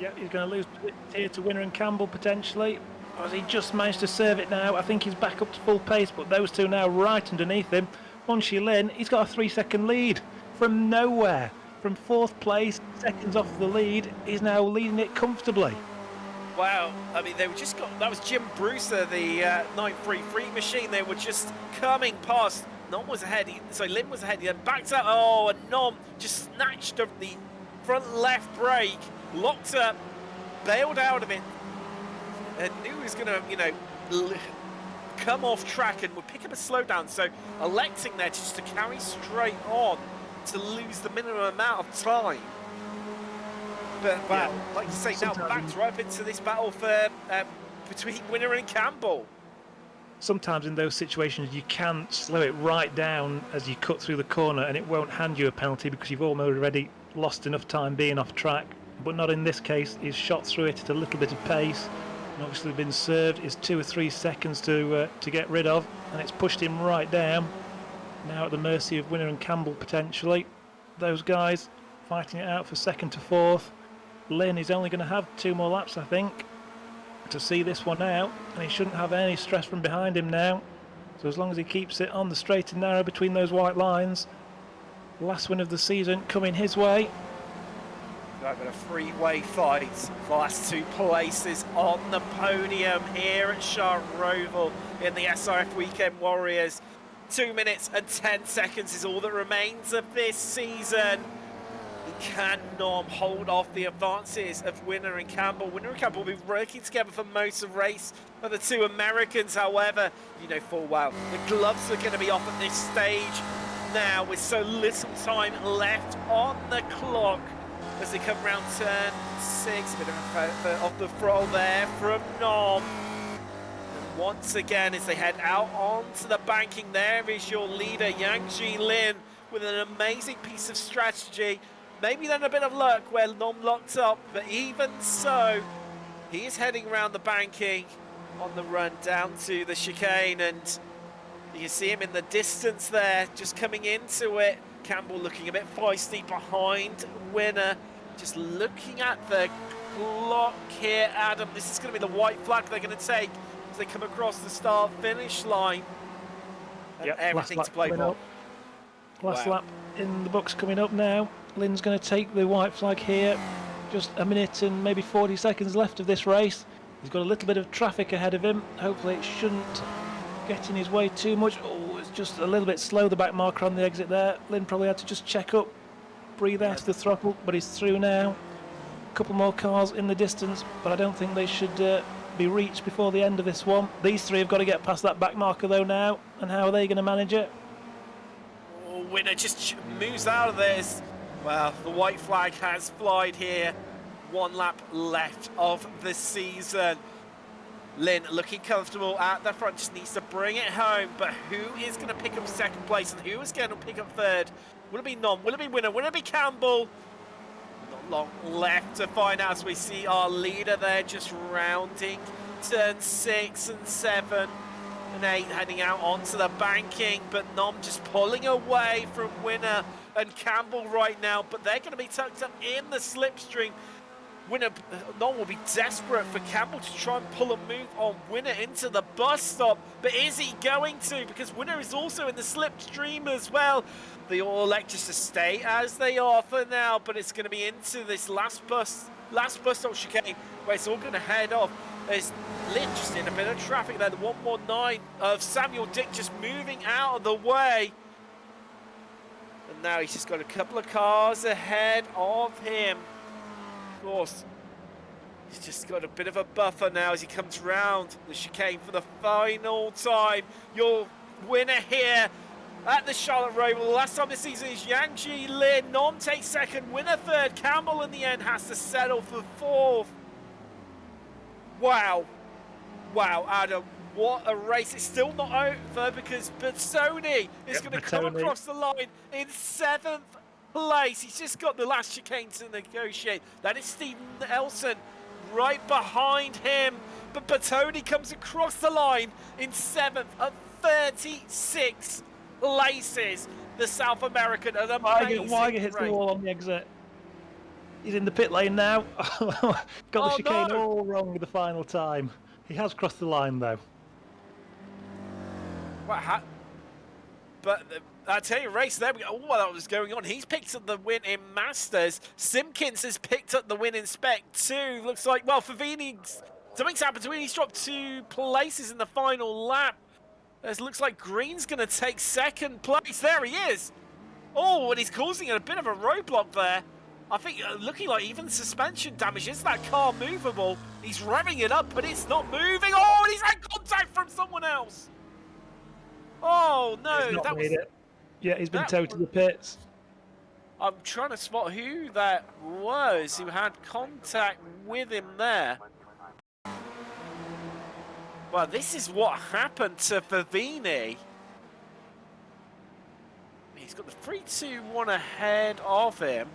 Yeah, he's going to lose here to Winner and Campbell potentially. Or has he just managed to serve it now? I think he's back up to full pace, but those two now right underneath him. Wang Shilin, he's got a 3-second lead from nowhere. From 4th place, seconds off the lead, he's now leading it comfortably. Wow, I mean, they were just that was Jim Brewster, the 933 machine. They were just coming past. Nom was ahead, so Lynn was ahead. He then backed up. Oh, and Nom just snatched up the front left brake, locked up, bailed out of it, and knew he was going to, you know, come off track and would pick up a slowdown. So electing there just to carry straight on to lose the minimum amount of time. But wow, like you say, now backed right up into this battle for between Winner and Campbell. Sometimes in those situations you can slow it right down as you cut through the corner and it won't hand you a penalty because you've already lost enough time being off track. But not in this case. He's shot through it at a little bit of pace and obviously been served is 2 or 3 seconds to get rid of, and it's pushed him right down. Now at the mercy of Winner and Campbell potentially. Those guys fighting it out for 2nd to 4th. Lynn is only going to have 2 more laps, I think, to see this one out, and he shouldn't have any stress from behind him now. So as long as he keeps it on the straight and narrow between those white lines, last win of the season coming his way. I've got a three-way fight. The last 2 places on the podium here at Charlotte Roval in the SRF Weekend Warriors. 2 minutes and 10 seconds is all that remains of this season. Can Nom hold off the advances of Winner and Campbell? Winner and Campbell will be working together for most of the race. For the 2 Americans, however, you know full well, the gloves are going to be off at this stage now with so little time left on the clock as they come round turn 6. A bit of a off the throttle there from Nom. And once again, as they head out onto the banking, there is your leader, Yang Ji Lin, with an amazing piece of strategy. Maybe then a bit of luck where Nom locked up, but even so, he is heading around the banking on the run down to the chicane, and you can see him in the distance there, just coming into it. Campbell looking a bit feisty behind Winner. Just looking at the clock here, Adam. This is going to be the white flag they're going to take as they come across the start-finish line. And yep, everything to play for. Last lap in the books coming up now. Lynn's going to take the white flag here. Just a minute and maybe 40 seconds left of this race. He's got a little bit of traffic ahead of him. Hopefully it shouldn't get in his way too much. Oh, it's just a little bit slow, the back marker on the exit there. Lynn probably had to just check up, breathe out of the throttle, but he's through now. A couple more cars in the distance, but I don't think they should be reached before the end of this one. These 3 have got to get past that back marker though now, and how are they going to manage it? Oh, Winner just moves out of this. Well, the white flag has flied here. 1 lap left of the season. Lynn looking comfortable at the front, just needs to bring it home. But who is going to pick up 2nd place and who is going to pick up 3rd? Will it be Nom? Will it be Winner? Will it be Campbell? Not long left to find out as we see our leader there just rounding turn 6 and 7 and 8, heading out onto the banking. But Nom just pulling away from Winner and Campbell right now, but they're going to be tucked up in the slipstream. Winner, Nom will be desperate for Campbell to try and pull a move on Winner into the bus stop, but is he going to? Because Winner is also in the slipstream as well. They all elect just to stay as they are for now, but it's going to be into this last bus stop chicane where it's all going to head off. There's Lynn just in a bit of traffic there. The 119 of Samuel Dick just moving out of the way. And now he's just got a couple of cars ahead of him. Of course, he's just got a bit of a buffer now as he comes round the chicane for the final time. Your winner here at the Charlotte Roval. Last time this season is Yang Ji Lin. Nom takes 2nd, Winner 3rd. Campbell in the end has to settle for 4th. Wow. Wow, Adam, what a race. It's still not over because Bertoni is going to come across the line in 7th place. He's just got the last chicane to negotiate. That is Stephen Elson right behind him. But Bertoni comes across the line in 7th at 36 places. The South American, an amazing Weiger hits the wall on the exit. He's in the pit lane now. Got the chicane all wrong the final time. He has crossed the line though. But I tell you, race there we go. Oh, that was going on. He's picked up the win in Masters. Simpkins has picked up the win in Spec 2. Looks like, well, Favini, something's happened to him. He's dropped 2 places in the final lap. It looks like Green's going to take 2nd place. There he is. Oh, and he's causing a bit of a roadblock there. I think looking like even suspension damage. Is that car movable? He's revving it up, but it's not moving. Oh, and he's had contact from someone else. Oh, no. That was it. Yeah, he's been towed to the pits. I'm trying to spot who that was who had contact with him there. Well, this is what happened to Favini. He's got the 3-2-1 ahead of him.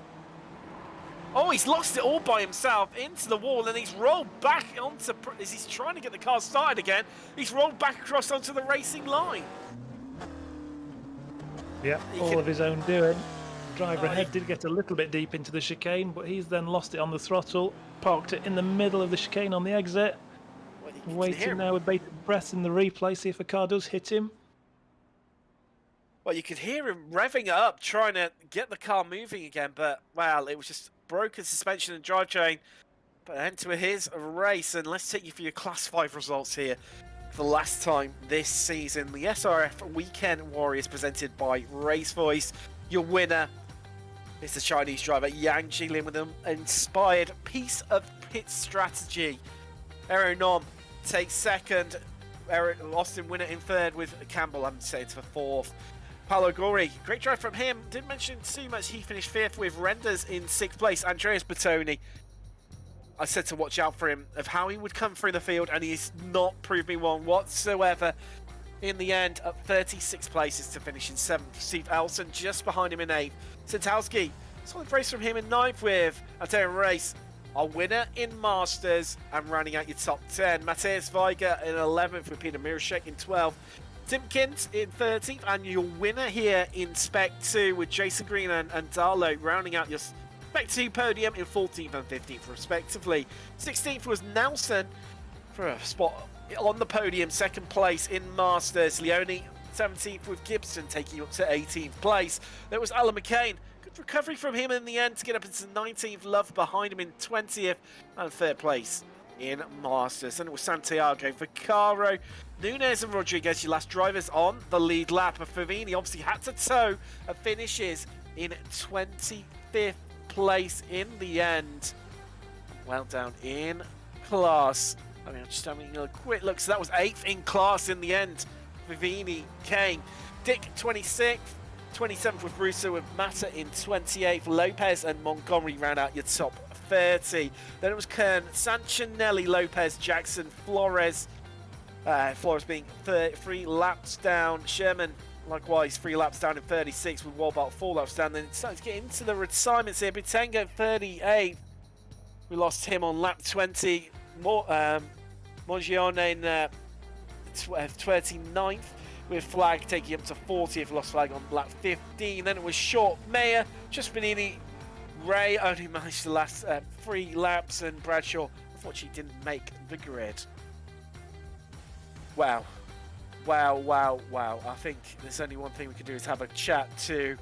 Oh, he's lost it all by himself into the wall, and he's rolled back onto... As he's trying to get the car started again, he's rolled back across onto the racing line. Yeah, all of his own doing. Driver ahead did get a little bit deep into the chicane, but he's then lost it on the throttle, parked it in the middle of the chicane on the exit. Waiting now with bated breath in the replay, see if a car does hit him. Well, you could hear him revving up, trying to get the car moving again, but, well, it was just broken suspension and drivetrain. But enter his race, and let's take you for your Class 5 results here. For the last time this season, the SRF Weekend Warriors presented by RaceVoice. Your winner is the Chinese driver Yang Jilin with an inspired piece of pit strategy. Aero Nom takes second. Austin winner in third with Campbell, I'm saying, for fourth. Paolo Gori, great drive from him. Didn't mention too much. He finished fifth with Renders in sixth place. Andreas Bertoni, I said to watch out for him of how he would come through the field, and he's not proved me wrong whatsoever. In the end, up 36 places to finish in seventh. Steve Elson just behind him in eighth. Santowski, solid race from him in ninth with Antero Race, our winner in Masters, and rounding out your top 10. Matthias Weiger in 11th with Peter Mirashek in 12th. Timkins in 13th, and your winner here in Spec 2 with Jason Green and Darlo rounding out your Spec 2 podium in 14th and 15th respectively. 16th was Nelson for a spot on the podium, second place in Masters. Leone 17th with Gibson taking you up to 18th place. There was Alan McCain. Good recovery from him in the end to get up into 19th. Love behind him in 20th and third place in Masters. And it was Santiago Vaccaro, Nunez and Rodriguez, your last drivers on the lead lap. Of Favini obviously had to tow and finishes in 25th place in the end. Well down in class. I mean, I'm just having a quick look. So that was 8th in class in the end. Favini, Kane, Dick 26th, 27th with Russo, with Mata in 28th. Lopez and Montgomery ran out your top 30. Then it was Kern, Sanchinelli, Lopez, Jackson, Flores. Flores being 3 laps down. Sherman, likewise, 3 laps down in 36 with Walbart 4 laps down. Then it started to get into the retirements here. Bitengo 38. We lost him on lap 20. Mongione in 29th with Flag taking up to 40th. Lost Flag on lap 15. Then it was Short, Mayer, just Benini, Ray only managed the last 3 laps, and Bradshaw unfortunately didn't make the grid. Wow. I think there's only one thing we can do is have a chat to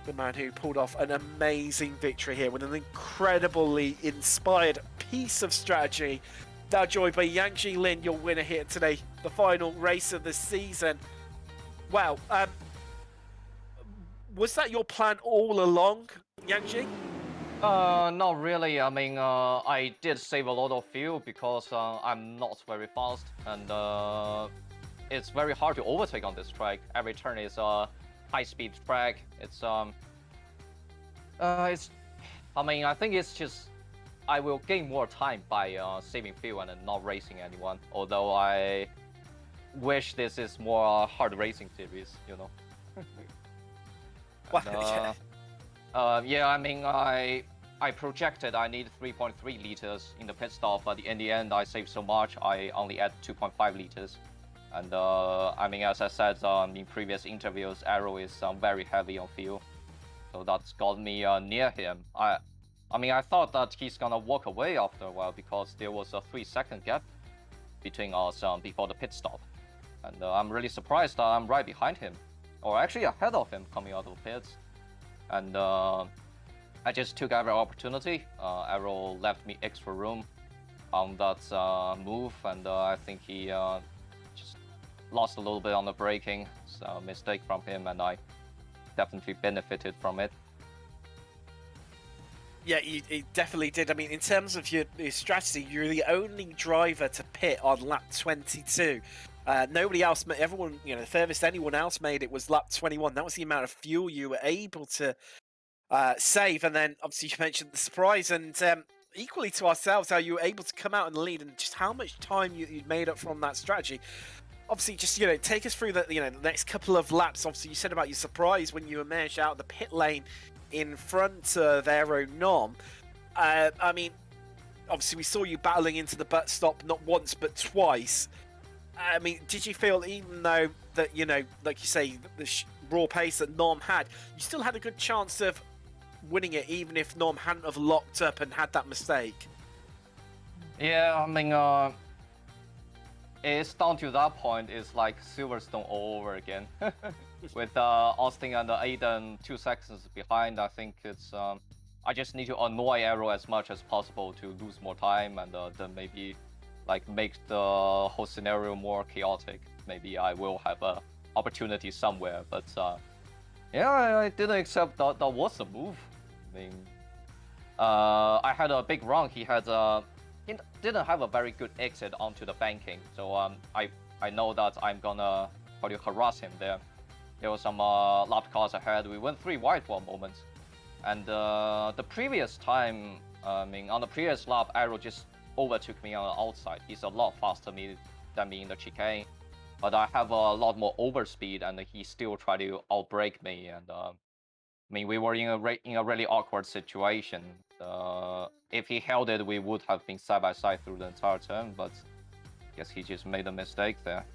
the man who pulled off an amazing victory here with an incredibly inspired piece of strategy. Now joined by Yang Jilin, your winner here today, the final race of the season. Wow. Was that your plan all along, Yang Ji? Not really. I mean, I did save a lot of fuel because I'm not very fast, and it's very hard to overtake on this track. Every turn is a high-speed track. I mean, I think it's just I will gain more time by saving fuel and not racing anyone. Although I wish this is more hard racing series, you know. Yeah, I mean, I projected I need 3.3 liters in the pit stop, but in the end I saved so much I only add 2.5 liters. And I mean, as I said in previous interviews, Arrow is very heavy on fuel, so that's got me near him. I mean, I thought that he's gonna walk away after a while because there was a 3-second gap between us before the pit stop, and I'm really surprised that I'm right behind him, or actually ahead of him coming out of the pits. And I just took every opportunity. Arrow left me extra room on that move, and I think he just lost a little bit on the braking. So a mistake from him, and I definitely benefited from it. Yeah, you definitely did. I mean, in terms of your strategy, you're the only driver to pit on lap 22. Nobody else, everyone, you know, the furthest anyone else made it was lap 21. That was the amount of fuel you were able to save. And then, obviously, you mentioned the surprise, and equally to ourselves how you were able to come out and lead, and just how much time you'd made up from that strategy. Obviously, just take us through the the next couple of laps. Obviously, you said about your surprise when you emerged out of the pit lane in front of Aero Nom. I mean, obviously we saw you battling into the butt stop not once but twice. I mean, did you feel, even though that like you say, the raw pace that Nom had, you still had a good chance of winning it, even if Nom hadn't have locked up and had that mistake? Yeah, I mean, it's down to that point. It's like Silverstone all over again. With Austin and Aiden 2 seconds behind, I think it's I just need to annoy Aero as much as possible to lose more time, and then maybe like make the whole scenario more chaotic. Maybe I will have a opportunity somewhere, but yeah, I didn't accept that was the move. I mean, I had a big run. He had he didn't have a very good exit onto the banking, so I know that I'm gonna probably harass him there. There was some lap cars ahead. We went 3 wide for a moment, and the previous time, I mean, on the previous lap, Aero just overtook me on the outside. He's a lot faster than me in the chicane, but I have a lot more overspeed, and he still tried to outbrake me. And I mean, we were in a really awkward situation. If he held it, we would have been side by side through the entire turn, but I guess he just made a mistake there.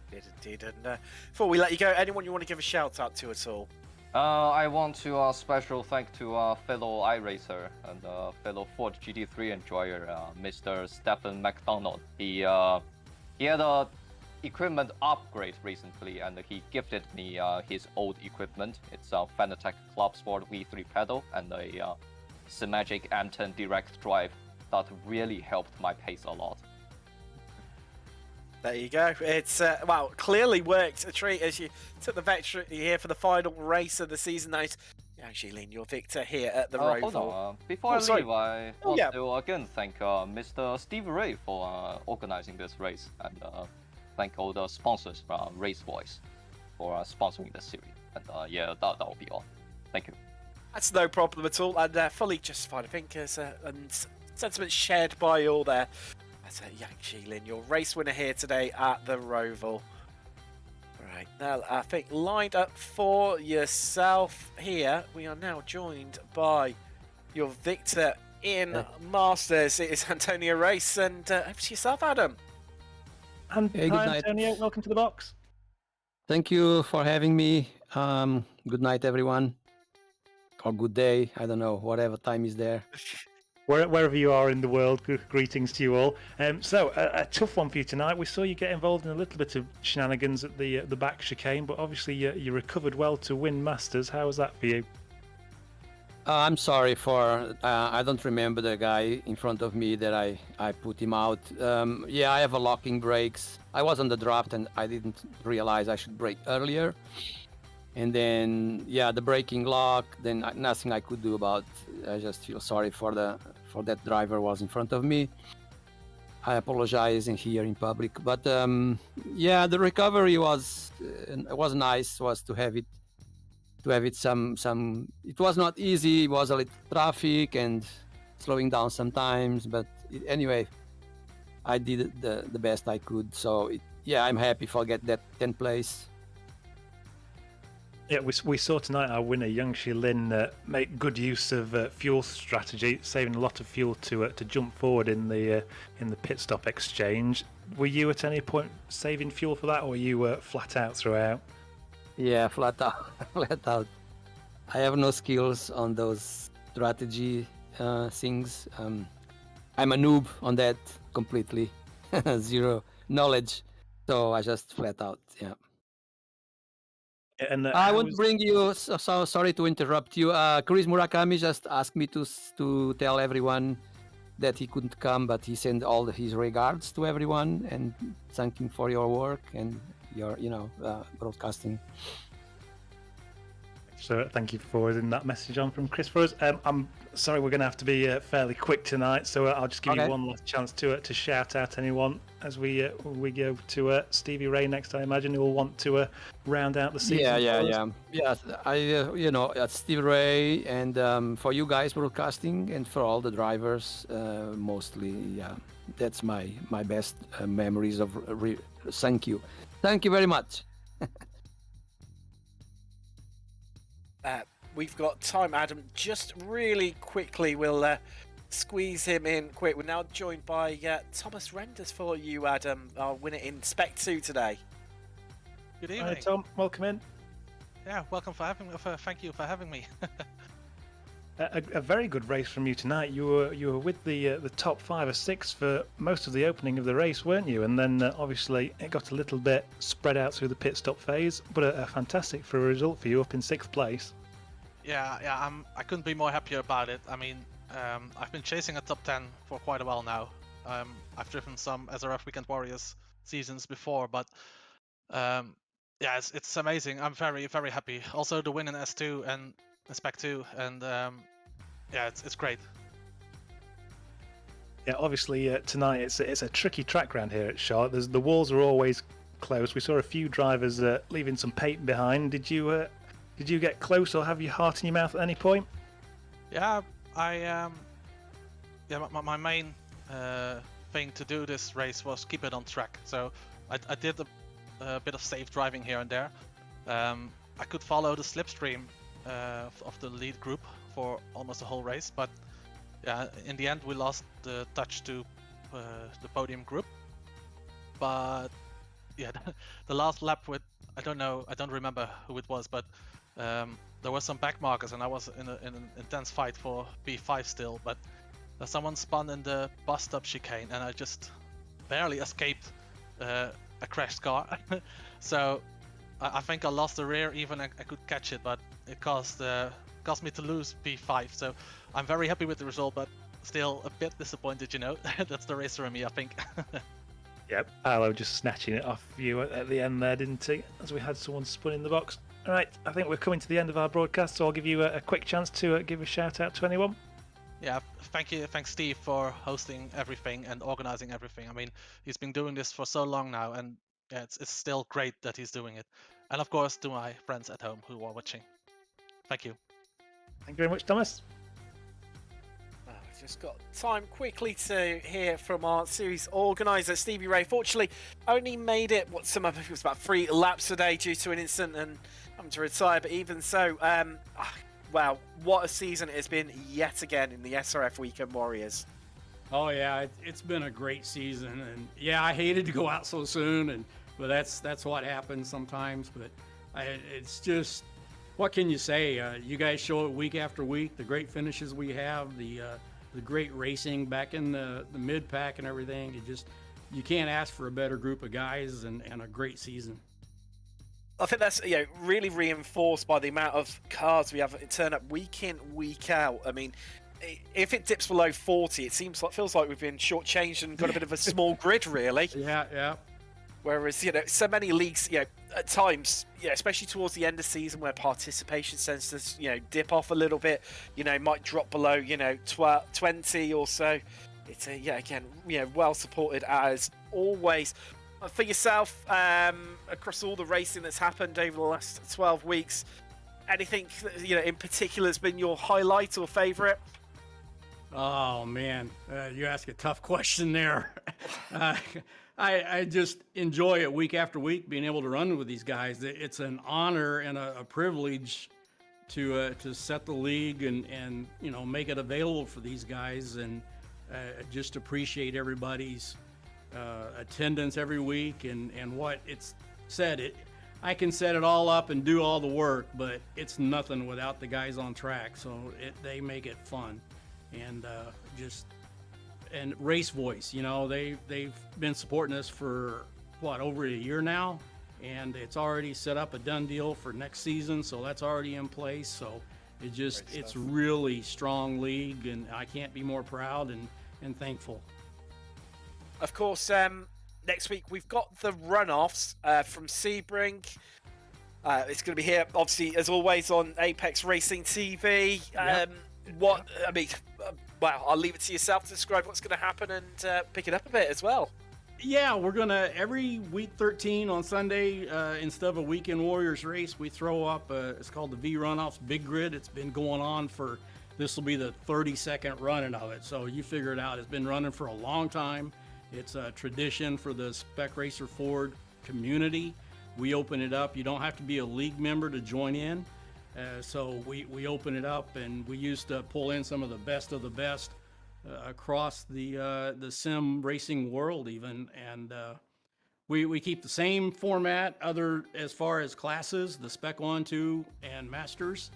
Did indeed. And before we let you go, anyone you want to give a shout out to at all? I want to special thank to fellow iRacer and fellow Ford GT3 enjoyer, Mr. Stephen McDonald. He had a equipment upgrade recently, and he gifted me his old equipment. It's a Fanatec Club Sport V3 pedal and a Symagic M10 direct drive that really helped my pace a lot. There you go. It's well, clearly worked a treat as you took the victory here for the final race of the season. Nice, actually, your victor here at the Roval. Hold on. Before I leave, I want to again thank Mr. Steve Ray for organizing this race, and thank all the sponsors from RaceVoice for sponsoring the series. And yeah, that will be all. Thank you. That's no problem at all, and fully justified, I think, and sentiments shared by all there. That's Yang Shilin, your race winner here today at the Roval. Right, now I think lined up for yourself here, we are now joined by your victor in Masters. It is Antonio Race, and over to yourself, Adam. And hey, good hi, night. Antonio. Welcome to the box. Thank you for having me. Good night, everyone. Or good day. I don't know, whatever time is there. Wherever you are in the world, greetings to you all. So a tough one for you tonight. We saw you get involved in a little bit of shenanigans at the back chicane, but obviously you recovered well to win Masters. How was that for you? I'm sorry for I don't remember the guy in front of me that I put him out. Yeah, I have a locking brakes. I was on the draft and I didn't realize I should brake earlier. And then yeah, the braking lock. Then nothing I could do about. I just feel sorry for that driver was in front of me. I apologize in here in public, but yeah, the recovery was nice. Was to have it some. It was not easy. It was a little traffic and slowing down sometimes, but anyway, I did the best I could. So yeah, I'm happy for get that 10th place. Yeah, we saw tonight our winner Yang Lin make good use of fuel strategy, saving a lot of fuel to jump forward in the pit stop exchange. Were you at any point saving fuel for that, or were you flat out throughout? Yeah, flat out, flat out. I have no skills on those strategy things. I'm a noob on that completely, zero knowledge. So I just flat out, yeah. And I want to bring you. So sorry to interrupt you. Chris Murakami just asked me to tell everyone that he couldn't come, but he sent all his regards to everyone and thanking for your work and your broadcasting. So thank you for forwarding that message on from Chris for us. I'm sorry, we're going to have to be fairly quick tonight, so I'll just give you one last chance to shout out anyone as we go to Stevie Ray next. I imagine he'll want to round out the season. Yeah. I Stevie Ray, and for you guys broadcasting, and for all the drivers, mostly. Yeah, that's my best memories of. Thank you very much. We've got time, Adam. Just really quickly, we'll squeeze him in quick. We're now joined by Thomas Renders for you, Adam, our winner in Spec 2 today. Good evening. Hi, Tom. Welcome in. Yeah, welcome for having me. Thank you for having me. A very good race from you tonight. You were with the top 5 or 6 for most of the opening of the race, weren't you? And then obviously it got a little bit spread out through the pit stop phase, but a fantastic for a result for you, up in 6th place. Yeah. I couldn't be more happier about it. I mean, I've been chasing a top 10 for quite a while now. I've driven some SRF Weekend Warriors seasons before, but yeah, it's amazing. I'm very, very happy. Also, the win in S2 and Spec 2, and yeah, it's great. Yeah, obviously tonight it's a tricky track round here at Charlotte. The walls are always close. We saw a few drivers leaving some paint behind. Did you get close or have your heart in your mouth at any point? Yeah, my main thing to do this race was keep it on track. So I did a bit of safe driving here and there. I could follow the slipstream of the lead group for almost the whole race, but yeah, in the end we lost the touch to the podium group. But yeah, the last lap with I don't remember who it was, but there were some back markers, and I was in an intense fight for P5 still, but someone spun in the bus stop chicane, and I just barely escaped a crashed car. So I think I lost the rear, even I could catch it, but it caused me to lose P5. So I'm very happy with the result, but still a bit disappointed, That's the racer in me, I think. Yep, Arlo just snatching it off you at the end there, didn't he? As we had someone spun in the box. All right, I think we're coming to the end of our broadcast, so I'll give you a quick chance to give a shout out to anyone. Yeah, thank you. Thanks, Steve, for hosting everything and organizing everything. I mean, he's been doing this for so long now, and yeah, it's still great that he's doing it. And of course, to my friends at home who are watching. Thank you. Thank you very much, Thomas. We've just got time quickly to hear from our series organizer, Stevie Ray. Fortunately, only made it, I think it was about 3 laps today due to an incident and having to retire. But even so, wow, what a season it has been yet again in the SRF Weekend Warriors. Oh yeah, it's been a great season, and yeah, I hated to go out so soon, but that's what happens sometimes. But it's just, what can you say? You guys show it week after week, the great finishes we have, the great racing back in the mid pack and everything. You can't ask for a better group of guys and a great season. I think that's really reinforced by the amount of cars we have turn up week in, week out. I mean, if it dips below 40, it feels like we've been shortchanged and got a bit of a small grid, really. Yeah. Whereas so many leagues, at times, especially towards the end of season, where participation tends to dip off a little bit, might drop below 20 or so. It's again well supported as always. For yourself, across all the racing that's happened over the last 12 weeks, anything in particular has been your highlight or favourite? Oh man, you ask a tough question there. I just enjoy it week after week, being able to run with these guys. It's an honor and a privilege to set the league and make it available for these guys, and just appreciate everybody's attendance every week and what it's said. I can set it all up and do all the work, but it's nothing without the guys on track. So they make it fun, and and Race Voice, they've been supporting us for over a year now, and it's already set up a done deal for next season, so that's already in place. So it's really strong league, and I can't be more proud and thankful. Of course, next week we've got the runoffs from Sebring. It's going to be here, obviously, as always, on Apex Racing TV. Yep. Well, I'll leave it to yourself to describe what's going to happen and pick it up a bit as well. Yeah, we're gonna every week 13 on Sunday, instead of a Weekend Warriors race, we throw up. It's called the V Runoffs Big Grid. It's been going on for. This will be the 32nd running of it. So you figure it out. It's been running for a long time. It's a tradition for the Spec Racer Ford community. We open it up. You don't have to be a league member to join in. So we open it up, and we used to pull in some of the best across the sim racing world even, and we keep the same format other as far as classes, the Spec 1, 2, and Masters,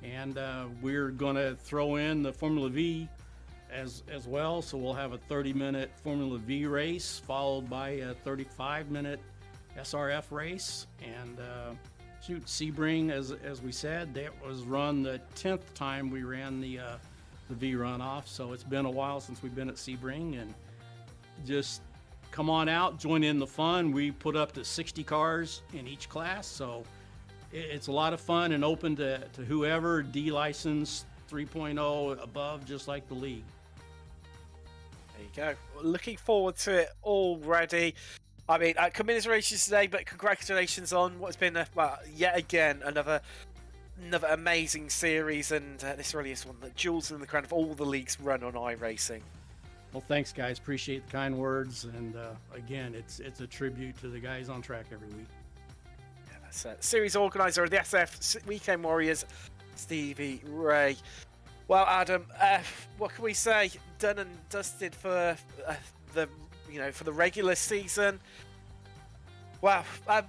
and we're going to throw in the Formula V as well, so we'll have a 30-minute Formula V race followed by a 35-minute SRF race, and Sebring, as we said, that was run the 10th time we ran the V runoff, so it's been a while since we've been at Sebring, and just come on out, join in the fun. We put up to 60 cars in each class, so it's a lot of fun and open to whoever, D license 3.0 above, just like the league. There you go. Looking forward to it already. I mean, commiserations today, but congratulations on what's been, yet again, another amazing series, and this really is one that jewels in the crown of all the leagues run on iRacing. Well, thanks, guys. Appreciate the kind words, and again, it's a tribute to the guys on track every week. Yeah, that's it. Series organizer of the SF Weekend Warriors, Stevie Ray. Well, Adam, what can we say? Done and dusted for for the regular season. Wow, how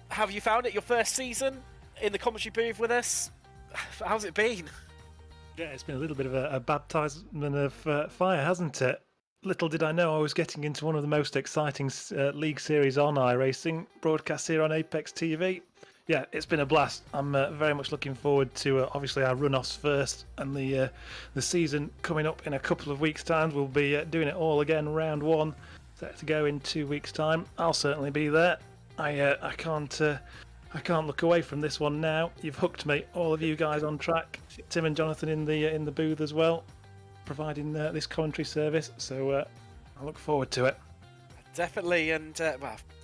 have you found it? Your first season in the commentary booth with us? How's it been? Yeah, it's been a little bit of a baptism of fire, hasn't it? Little did I know I was getting into one of the most exciting league series on iRacing, broadcast here on Apex TV. Yeah, it's been a blast. I'm very much looking forward to obviously our runoffs first, and the season coming up in a couple of weeks' time. We'll be doing it all again, round one, set to go in 2 weeks' time. I'll certainly be there. I can't look away from this one now. You've hooked me, all of you guys on track. Tim and Jonathan in the booth as well, providing this commentary service. So I look forward to it. Definitely, and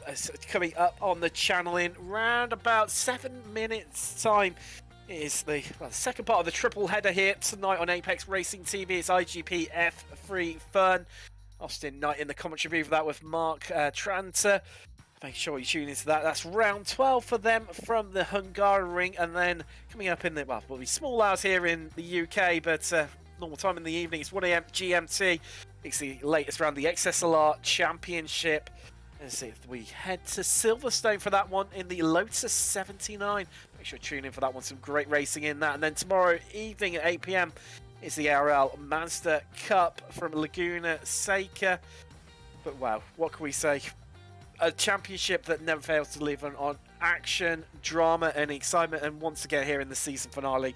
it's coming up on the channel in round about 7 minutes' time is the second part of the triple header here tonight on Apex Racing TV. It's IGP F3 Fun. Austin Knight in the commentary booth for that with Mark Tranter. Make sure you tune into that. That's round 12 for them from the Hungaroring, and then coming up in the will be small hours here in the UK, but normal time in the evening. It's 1 AM GMT. It's the latest round, the XSLR Championship. As we head to Silverstone for that one in the Lotus 79. Make sure to tune in for that one. Some great racing in that. And then tomorrow evening at 8 PM is the ARL Mazda Cup from Laguna Seca. But wow, what can we say? A championship that never fails to live on action, drama, and excitement. And once again, here in the season finale,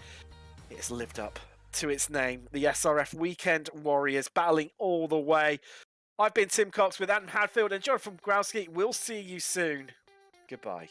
it's lived up to its name. The SRF Weekend Warriors battling all the way. I've been Tim Cox with Adam Hadfield and Jonathan Growski. We'll see you soon. Goodbye.